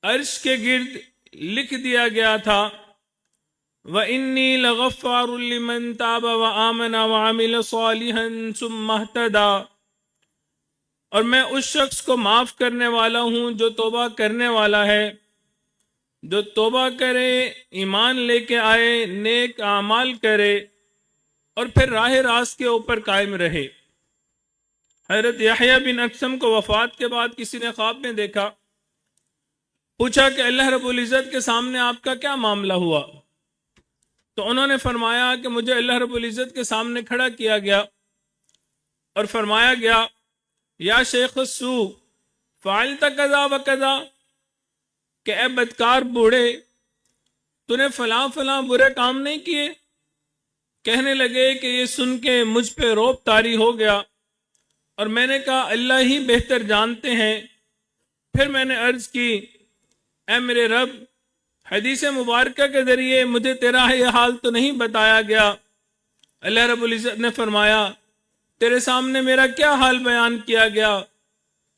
عرش کے گرد لکھ دیا گیا تھا وَإِنِّي لَغَفَّارٌ لِمَن تَابَ وَآمَنَ وَعَمِلَ صَالِحًا ثُمَّ اهْتَدَى، اور میں اس شخص کو معاف کرنے والا ہوں جو توبہ کرنے والا ہے، جو توبہ کرے، ایمان لے کے آئے، نیک اعمال کرے، اور پھر راہ راست کے اوپر قائم رہے۔ حضرت یحییٰ بن اقسم کو وفات کے بعد کسی نے خواب میں دیکھا، پوچھا کہ اللہ رب العزت کے سامنے آپ کا کیا معاملہ ہوا؟ تو انہوں نے فرمایا کہ مجھے اللہ رب العزت کے سامنے کھڑا کیا گیا اور فرمایا گیا یا شیخ السوء فعلت کذا و کذا، کہ اے بدکار بوڑھے تو نے فلاں فلاں برے کام نہیں کیے؟ کہنے لگے کہ یہ سن کے مجھ پہ روب طاری ہو گیا، اور میں نے کہا اللہ ہی بہتر جانتے ہیں۔ پھر میں نے عرض کی اے میرے رب، حدیث مبارکہ کے ذریعے مجھے تیرا یہ حال تو نہیں بتایا گیا۔ اللہ رب العزت نے فرمایا تیرے سامنے میرا کیا حال بیان کیا گیا؟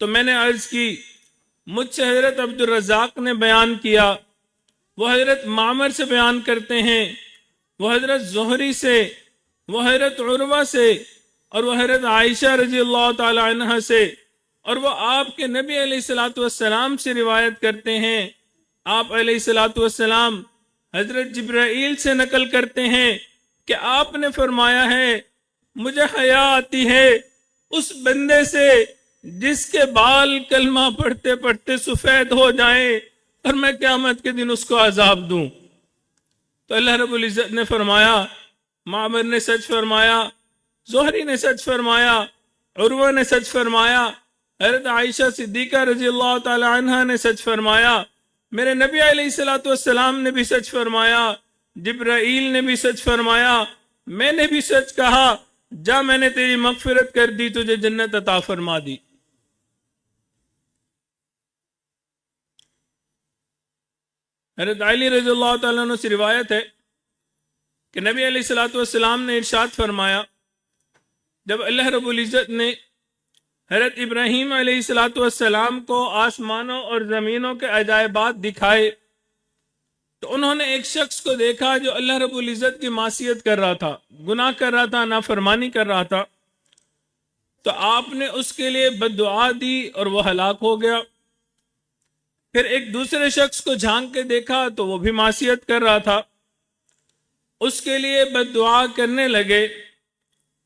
تو میں نے عرض کی مجھ سے حضرت عبد الرزاق نے بیان کیا، وہ حضرت معمر سے بیان کرتے ہیں، وہ حضرت زہری سے، وہ حضرت عروہ سے، اور وہ حضرت عائشہ رضی اللہ تعالی عنہ سے، اور وہ آپ کے نبی علیہ السلام سے روایت کرتے ہیں۔ آپ علیہ السلام حضرت جبرائیل سے نقل کرتے ہیں کہ آپ نے فرمایا ہے مجھے حیا آتی ہے اس بندے سے جس کے بال کلمہ پڑھتے پڑھتے سفید ہو جائیں اور میں قیامت کے دن اس کو عذاب دوں۔ تو اللہ رب العزت نے فرمایا، معمر نے سچ فرمایا، زہری نے سچ فرمایا، عروہ نے سچ فرمایا، حضرت عائشہ صدیقہ رضی اللہ تعالی عنہ نے سچ فرمایا، میرے نبی علیہ السلام نے بھی سچ فرمایا، جبرائیل نے بھی سچ فرمایا، میں نے بھی سچ کہا، جا میں نے تیری مغفرت کر دی، تجھے جنت عطا فرما دی۔ حضرت علی رضی اللہ تعالیٰ عنہ سے روایت ہے کہ نبی علیہ السلام نے ارشاد فرمایا جب اللہ رب العزت نے حضرت ابراہیم علیہ السلام کو آسمانوں اور زمینوں کے عجائبات دکھائے تو انہوں نے ایک شخص کو دیکھا جو اللہ رب العزت کی معصیت کر رہا تھا، گناہ کر رہا تھا، نافرمانی کر رہا تھا، تو آپ نے اس کے لیے بد دعا دی اور وہ ہلاک ہو گیا۔ پھر ایک دوسرے شخص کو جھانک کے دیکھا تو وہ بھی معصیت کر رہا تھا، اس کے لیے بد دعا کرنے لگے۔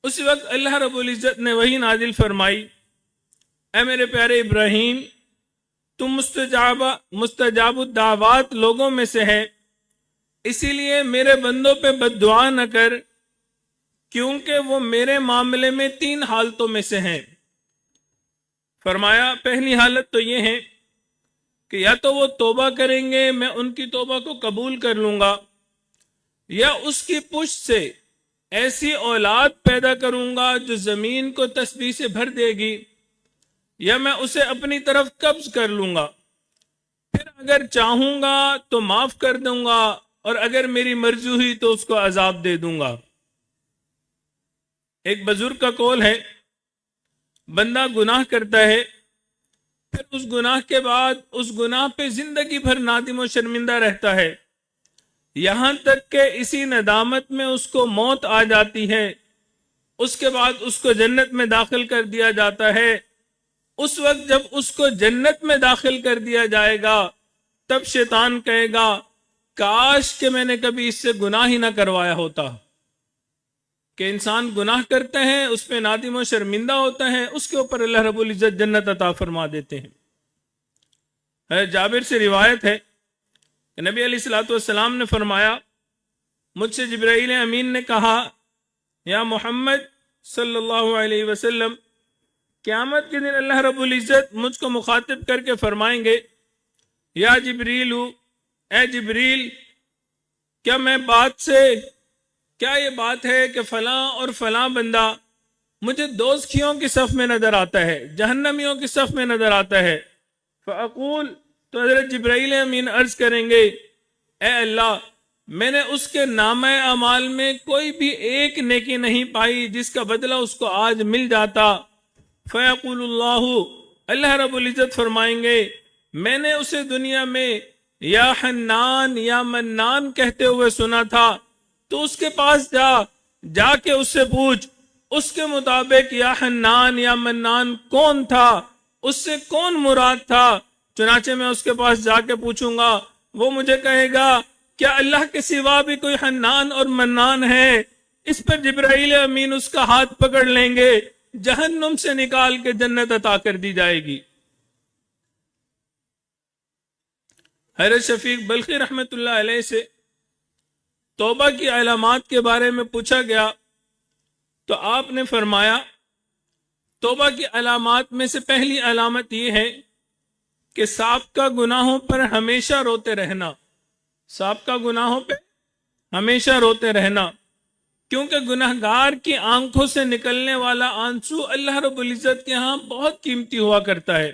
اس وقت اللہ رب العزت نے وحی نازل فرمائی، اے میرے پیارے ابراہیم، تم مستجاب الدعوات لوگوں میں سے ہے، اسی لیے میرے بندوں پہ بد دعا نہ کر، کیونکہ وہ میرے معاملے میں 3 حالتوں میں سے ہیں۔ فرمایا پہلی حالت تو یہ ہے کہ یا تو وہ توبہ کریں گے، میں ان کی توبہ کو قبول کر لوں گا، یا اس کی پشت سے ایسی اولاد پیدا کروں گا جو زمین کو تسبیح سے بھر دے گی، یا میں اسے اپنی طرف قبض کر لوں گا، پھر اگر چاہوں گا تو معاف کر دوں گا، اور اگر میری مرضی ہوئی تو اس کو عذاب دے دوں گا۔ ایک بزرگ کا قول ہے، بندہ گناہ کرتا ہے، پھر اس گناہ کے بعد اس گناہ پہ زندگی بھر نادم و شرمندہ رہتا ہے، یہاں تک کہ اسی ندامت میں اس کو موت آ جاتی ہے، اس کے بعد اس کو جنت میں داخل کر دیا جاتا ہے۔ اس وقت جب اس کو جنت میں داخل کر دیا جائے گا، تب شیطان کہے گا کاش کہ میں نے کبھی اس سے گناہ ہی نہ کروایا ہوتا۔ کہ انسان گناہ کرتے ہیں، اس پہ نادم و شرمندہ ہوتا ہے، اس کے اوپر اللہ رب العزت جنت عطا فرما دیتے ہیں۔ حضرت جابر سے روایت ہے کہ نبی علیہ الصلوۃ والسلام نے فرمایا، مجھ سے جبرائیل امین نے کہا، یا محمد صلی اللہ علیہ وسلم، قیامت کے دن اللہ رب العزت مجھ کو مخاطب کر کے فرمائیں گے، یا جبریل، اے جبریل، کیا یہ بات ہے کہ فلاں اور فلاں بندہ مجھے دوزخیوں کی صف میں نظر آتا ہے، جہنمیوں کی صف میں نظر آتا ہے؟ فاقول، تو حضرت جبرائیل امین عرض کریں گے، اے اللہ، میں نے اس کے نامہ اعمال میں کوئی بھی ایک نیکی نہیں پائی جس کا بدلہ اس کو آج مل جاتا۔ فیقول اللہ رب العزت فرمائیں گے، میں نے اسے دنیا میں یا حنان یا منان کہتے ہوئے سنا تھا، تو اس کے پاس جا کے اس سے پوچھ، اس کے مطابق یا حنان یا منان کون تھا، اس سے کون مراد تھا؟ چنانچہ میں اس کے پاس جا کے پوچھوں گا، وہ مجھے کہے گا کیا اللہ کے سوا بھی کوئی حنان اور منان ہے؟ اس پر جبرائیل امین اس کا ہاتھ پکڑ لیں گے، جہنم سے نکال کے جنت عطا کر دی جائے گی۔ حضرت شفیق بلخی رحمت اللہ علیہ سے توبہ کی علامات کے بارے میں پوچھا گیا تو آپ نے فرمایا، توبہ کی علامات میں سے پہلی علامت یہ ہے کہ سابقہ گناہوں پر ہمیشہ روتے رہنا، سابقہ گناہوں پہ ہمیشہ روتے رہنا، کیونکہ گناہگار کی آنکھوں سے نکلنے والا آنسو اللہ رب العزت کے ہاں بہت قیمتی ہوا کرتا ہے۔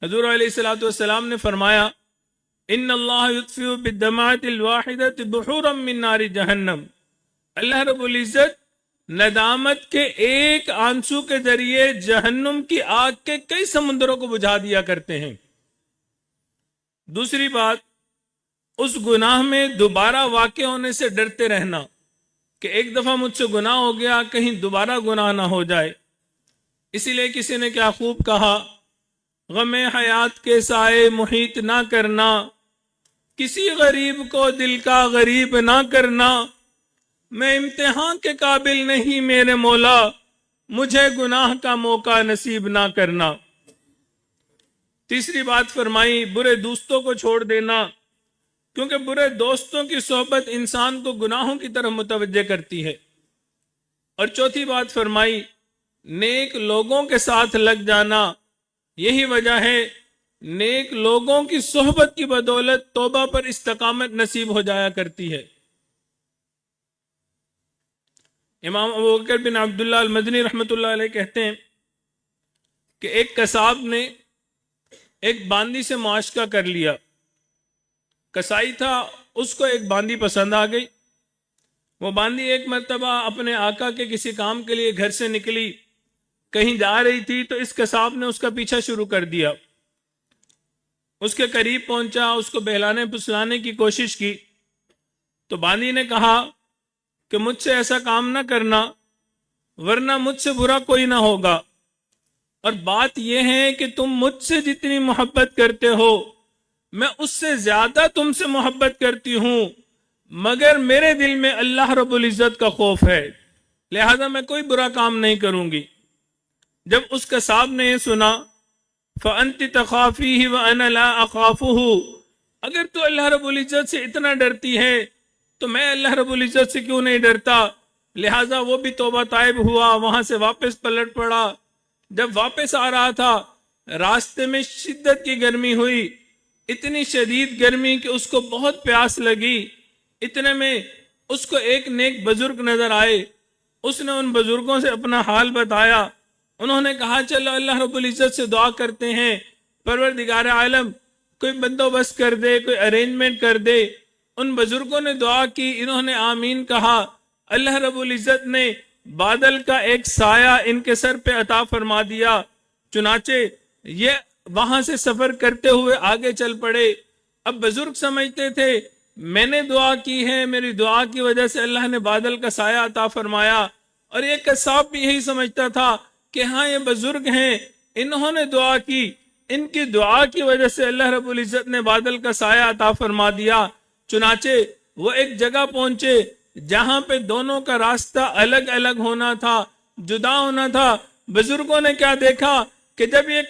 حضور علیہ الصلوۃ والسلام نے فرمایا، ان اللہ یطفئ بالدمعۃ الواحدۃ بحورا من نار جہنم، اللہ رب العزت ندامت کے ایک آنسو کے ذریعے جہنم کی آگ کے کئی سمندروں کو بجھا دیا کرتے ہیں۔ دوسری بات، اس گناہ میں دوبارہ واقع ہونے سے ڈرتے رہنا کہ ایک دفعہ مجھ سے گناہ ہو گیا، کہیں دوبارہ گناہ نہ ہو جائے۔ اسی لیے کسی نے کیا خوب کہا، غم حیات کے سائے محیط نہ کرنا، کسی غریب کو دل کا غریب نہ کرنا، میں امتحان کے قابل نہیں میرے مولا، مجھے گناہ کا موقع نصیب نہ کرنا۔ تیسری بات فرمائی، برے دوستوں کو چھوڑ دینا، کیونکہ برے دوستوں کی صحبت انسان کو گناہوں کی طرف متوجہ کرتی ہے۔ اور چوتھی بات فرمائی، نیک لوگوں کے ساتھ لگ جانا، یہی وجہ ہے نیک لوگوں کی صحبت کی بدولت توبہ پر استقامت نصیب ہو جایا کرتی ہے۔ امام ابوبکر بن عبداللہ المدنی رحمۃ اللہ علیہ کہتے ہیں کہ ایک قصاب نے ایک باندی سے معاشقہ کر لیا، کسائی تھا، اس کو ایک باندی پسند آ گئی۔ وہ باندی ایک مرتبہ اپنے آقا کے کسی کام کے لیے گھر سے نکلی، کہیں جا رہی تھی، تو اس قصاب نے اس کا پیچھا شروع کر دیا۔ اس کے قریب پہنچا، اس کو بہلانے پھسلانے کی کوشش کی، تو باندی نے کہا کہ مجھ سے ایسا کام نہ کرنا ورنہ مجھ سے برا کوئی نہ ہوگا، اور بات یہ ہے کہ تم مجھ سے جتنی محبت کرتے ہو میں اس سے زیادہ تم سے محبت کرتی ہوں، مگر میرے دل میں اللہ رب العزت کا خوف ہے، لہذا میں کوئی برا کام نہیں کروں گی۔ جب اس کا صاحب نے یہ سنا، فَأَنْتِ تَخَافِيهِ وَأَنَا لَا أَخَافُهُ، اگر تو اللہ رب العزت سے اتنا ڈرتی ہے تو میں اللہ رب العزت سے کیوں نہیں ڈرتا؟ لہٰذا وہ بھی توبہ طائب ہوا، وہاں سے واپس پلٹ پڑا۔ جب واپس آ رہا تھا راستے میں شدت کی گرمی ہوئی، اتنی شدید گرمی کہ اس کو بہت پیاس لگی۔ اتنے میں اس کو ایک نیک بزرگ نظر آئے، اس نے ان بزرگوں سے اپنا حال بتایا۔ انہوں نے کہا چلو اللہ رب العزت سے دعا کرتے ہیں، پروردگار عالم کوئی بندوبست کر دے، کوئی ارینجمنٹ کر دے۔ ان بزرگوں نے دعا کی، انہوں نے آمین کہا، اللہ رب العزت نے بادل کا ایک سایہ ان کے سر پہ عطا فرما دیا۔ چنانچہ یہ وہاں سے سفر کرتے ہوئے آگے چل پڑے۔ اب بزرگ سمجھتے تھے میں نے دعا کی ہے، میری دعا کی وجہ سے اللہ نے بادل کا سایہ عطا فرمایا، اور یہ قصاب بھی یہی سمجھتا تھا کہ ہاں یہ بزرگ ہیں، انہوں نے دعا کی، ان کی دعا کی وجہ سے اللہ رب العزت نے بادل کا سایہ عطا فرما دیا۔ چنانچہ وہ ایک جگہ پہنچے جہاں پہ دونوں کا راستہ الگ الگ ہونا تھا، جدا ہونا تھا۔ بزرگوں نے کیا دیکھا کہ جب یہ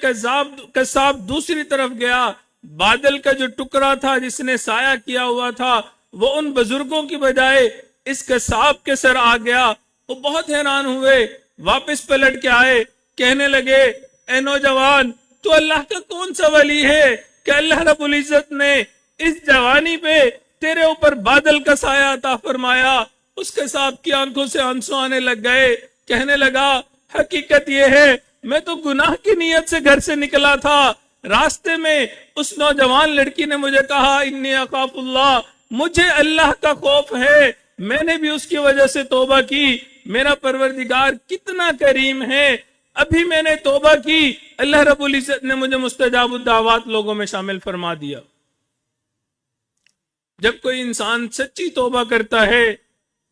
قصاب دوسری طرف گیا، بادل کا جو ٹکڑا تھا جس نے سایہ کیا ہوا تھا وہ ان بزرگوں کی بجائے اس قصاب کے سر آ گیا۔ وہ بہت حیران ہوئے، واپس پلٹ کے آئے، کہنے لگے اے نوجوان تو اللہ کا کون سا ولی ہے کہ اللہ رب العزت نے اس جوانی پہ تیرے اوپر بادل کا سایہ عطا فرمایا۔ اس کے صاحب کی آنکھوں سے آنسو آنے لگ گئے، کہنے لگا حقیقت یہ ہے میں تو گناہ کی نیت سے گھر سے نکلا تھا، راستے میں اس نوجوان لڑکی نے مجھے کہا انی اخاف اللہ، مجھے اللہ کا خوف ہے، میں نے بھی اس کی وجہ سے توبہ کی۔ میرا پروردگار کتنا کریم ہے، ابھی میں نے توبہ کی، اللہ رب العزت نے مجھے مستجاب الدعوات لوگوں میں شامل فرما دیا۔ جب کوئی انسان سچی توبہ کرتا ہے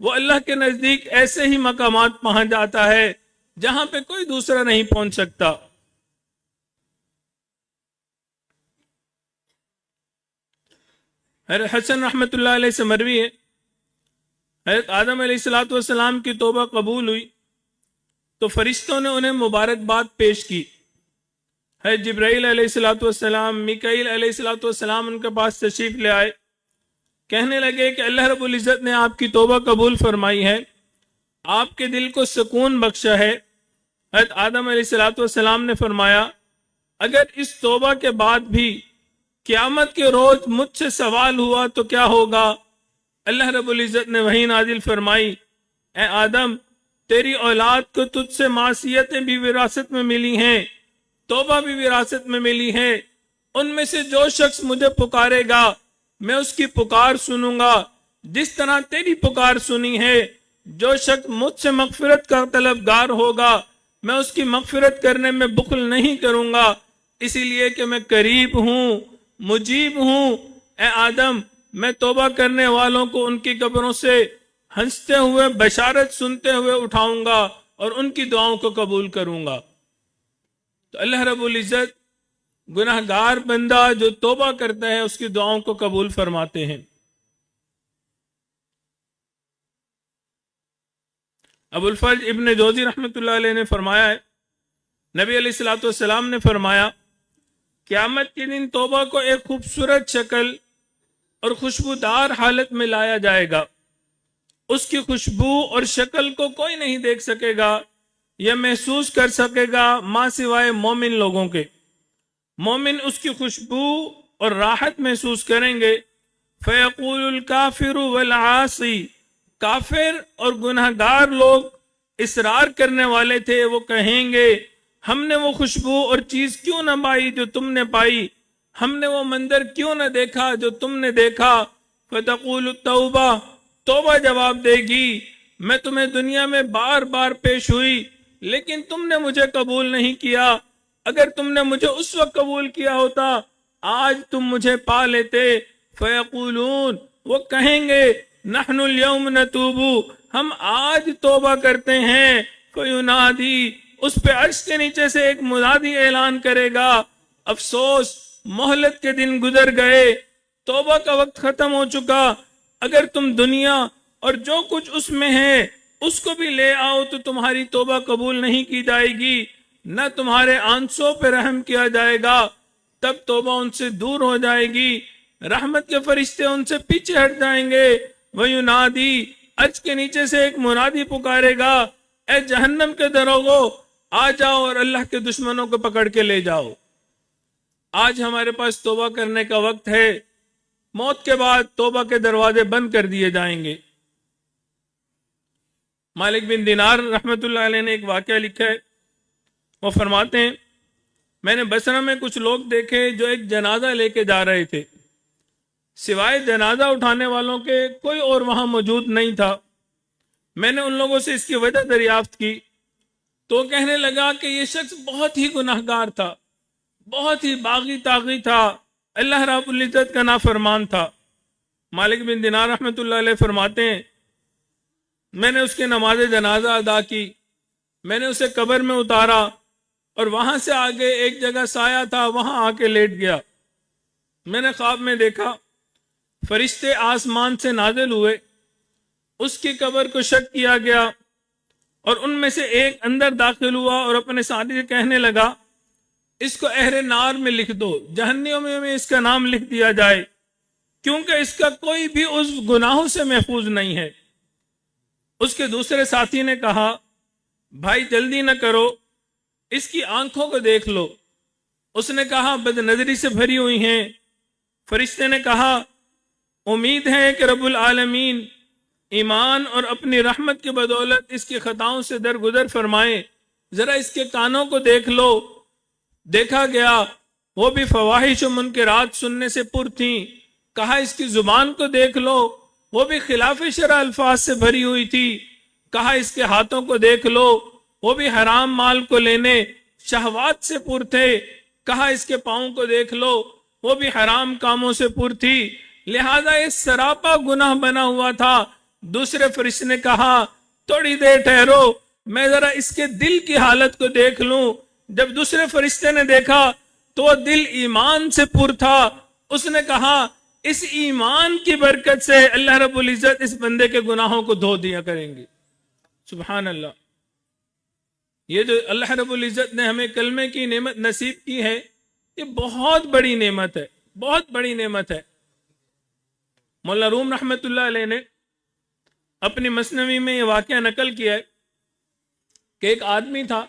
وہ اللہ کے نزدیک ایسے ہی مقامات پہنچ جاتا ہے جہاں پہ کوئی دوسرا نہیں پہنچ سکتا۔ حضرت حسن رحمت اللہ علیہ سے مروی ہے، حضرت آدم علیہ السلام کی توبہ قبول ہوئی تو فرشتوں نے انہیں مبارکباد پیش کی۔ حضرت جبرائیل علیہ السلام، میکائیل علیہ السلام ان کے پاس تشریف لے آئے، کہنے لگے کہ اللہ رب العزت نے آپ کی توبہ قبول فرمائی ہے، آپ کے دل کو سکون بخشا ہے۔ حضرت آدم علیہ السلام نے فرمایا اگر اس توبہ کے بعد بھی قیامت کے روز مجھ سے سوال ہوا تو کیا ہوگا؟ اللہ رب العزت نے وحی نازل فرمائی اے آدم تیری اولاد کو تجھ سے معصیتیں بھی وراثت میں ملی ہیں، توبہ بھی وراثت میں ملی ہے، ان میں سے جو شخص مجھے پکارے گا میں اس کی پکار سنوں گا جس طرح تیری پکار سنی ہے۔ جو شخص مجھ سے مغفرت کا طلبگار ہوگا میں اس کی مغفرت کرنے میں بخل نہیں کروں گا، اسی لیے کہ میں قریب ہوں، مجیب ہوں۔ اے آدم میں توبہ کرنے والوں کو ان کی قبروں سے ہنستے ہوئے بشارت سنتے ہوئے اٹھاؤں گا اور ان کی دعاؤں کو قبول کروں گا۔ تو اللہ رب العزت گناہ گار بندہ جو توبہ کرتا ہے اس کی دعاؤں کو قبول فرماتے ہیں۔ ابو الفرج ابن جوزی رحمت اللہ علیہ نے فرمایا ہے، نبی علیہ السلام نے فرمایا قیامت کے دن توبہ کو ایک خوبصورت شکل اور خوشبودار حالت میں لایا جائے گا، اس کی خوشبو اور شکل کو کوئی نہیں دیکھ سکے گا یا محسوس کر سکے گا ماں سوائے مومن لوگوں کے۔ مومن اس کی خوشبو اور راحت محسوس کریں گے۔ فیقول الکافر والعاصی، کافر اور گناہ گار لوگ اصرار کرنے والے تھے، وہ کہیں گے ہم نے وہ خوشبو اور چیز کیوں نہ پائی جو تم نے پائی، ہم نے وہ منظر کیوں نہ دیکھا جو تم نے دیکھا۔ فتقول التوبہ، توبہ جواب دے گی میں تمہیں دنیا میں بار بار پیش ہوئی لیکن تم نے مجھے قبول نہیں کیا، اگر تم نے مجھے اس وقت قبول کیا ہوتا آج تم مجھے پا لیتے، فیقولون، وہ کہیں گے، نحن اليوم نتوبو، ہم آج توبہ کرتے ہیں، فینادی، اس پہ عرش کے نیچے سے ایک منادی اعلان کرے گا، افسوس، مہلت کے دن گزر گئے، توبہ کا وقت ختم ہو چکا، اگر تم دنیا اور جو کچھ اس میں ہے اس کو بھی لے آؤ تو تمہاری توبہ قبول نہیں کی جائے گی، نہ تمہارے آنسوں پہ رحم کیا جائے گا، تب توبہ ان سے دور ہو جائے گی، رحمت کے فرشتے ان سے پیچھے ہٹ جائیں گے، وَيُنَادِي، عرش کے نیچے سے ایک منادی پکارے گا، اے جہنم کے دروغو، آ جاؤ اور اللہ کے دشمنوں کو پکڑ کے لے جاؤ۔ آج ہمارے پاس توبہ کرنے کا وقت ہے، موت کے بعد توبہ کے دروازے بند کر دیے جائیں گے۔ مالک بن دینار رحمت اللہ علیہ نے ایک واقعہ لکھا ہے، وہ فرماتے ہیں، میں نے بصرہ میں کچھ لوگ دیکھے جو ایک جنازہ لے کے جا رہے تھے، سوائے جنازہ اٹھانے والوں کے کوئی اور وہاں موجود نہیں تھا۔ میں نے ان لوگوں سے اس کی وجہ دریافت کی تو کہنے لگا کہ یہ شخص بہت ہی گناہگار تھا، بہت ہی باغی طاغی تھا، اللہ رب العزت کا نافرمان تھا۔ مالک بن دینار رحمت اللہ علیہ فرماتے ہیں، میں نے اس کے نماز جنازہ ادا کی، میں نے اسے قبر میں اتارا اور وہاں سے آگے ایک جگہ سایہ تھا، وہاں آ کے لیٹ گیا۔ میں نے خواب میں دیکھا فرشتے آسمان سے نازل ہوئے، اس کی قبر کو شق کیا گیا اور ان میں سے ایک اندر داخل ہوا اور اپنے ساتھی سے کہنے لگا، اس کو اہل نار میں لکھ دو، جہنم میں اس کا نام لکھ دیا جائے، کیونکہ اس کا کوئی بھی اس گناہوں سے محفوظ نہیں ہے۔ اس کے دوسرے ساتھی نے کہا، بھائی جلدی نہ کرو، اس کی آنکھوں کو دیکھ لو۔ اس نے کہا، بد نظری سے بھری ہوئی ہیں۔ فرشتے نے کہا، امید ہے کہ رب العالمین ایمان اور اپنی رحمت کی بدولت اس کی خطاؤں سے درگزر فرمائے، ذرا اس کے کانوں کو دیکھ لو۔ دیکھا گیا، وہ بھی فواحش و منکرات سننے سے پر تھیں۔ کہا، اس کی زبان کو دیکھ لو، وہ بھی خلاف شرع الفاظ سے بھری ہوئی تھی۔ کہا، اس کے ہاتھوں کو دیکھ لو، وہ بھی حرام مال کو لینے، شہوات سے پر تھے۔ کہا، اس کے پاؤں کو دیکھ لو، وہ بھی حرام کاموں سے پر تھی، لہذا یہ سراپا گناہ بنا ہوا تھا۔ دوسرے فرشتے نے کہا، تھوڑی دیر ٹھہرو، میں ذرا اس کے دل کی حالت کو دیکھ لوں۔ جب دوسرے فرشتے نے دیکھا تو وہ دل ایمان سے پر تھا۔ اس نے کہا، اس ایمان کی برکت سے اللہ رب العزت اس بندے کے گناہوں کو دھو دیا کریں گے۔ سبحان اللہ، یہ جو اللہ رب العزت نے ہمیں کلمے کی نعمت نصیب کی ہے، یہ بہت بڑی نعمت ہے، بہت بڑی نعمت ہے۔ مولانا روم رحمت اللہ علیہ نے اپنی مثنوی میں یہ واقعہ نقل کیا ہے کہ ایک آدمی تھا،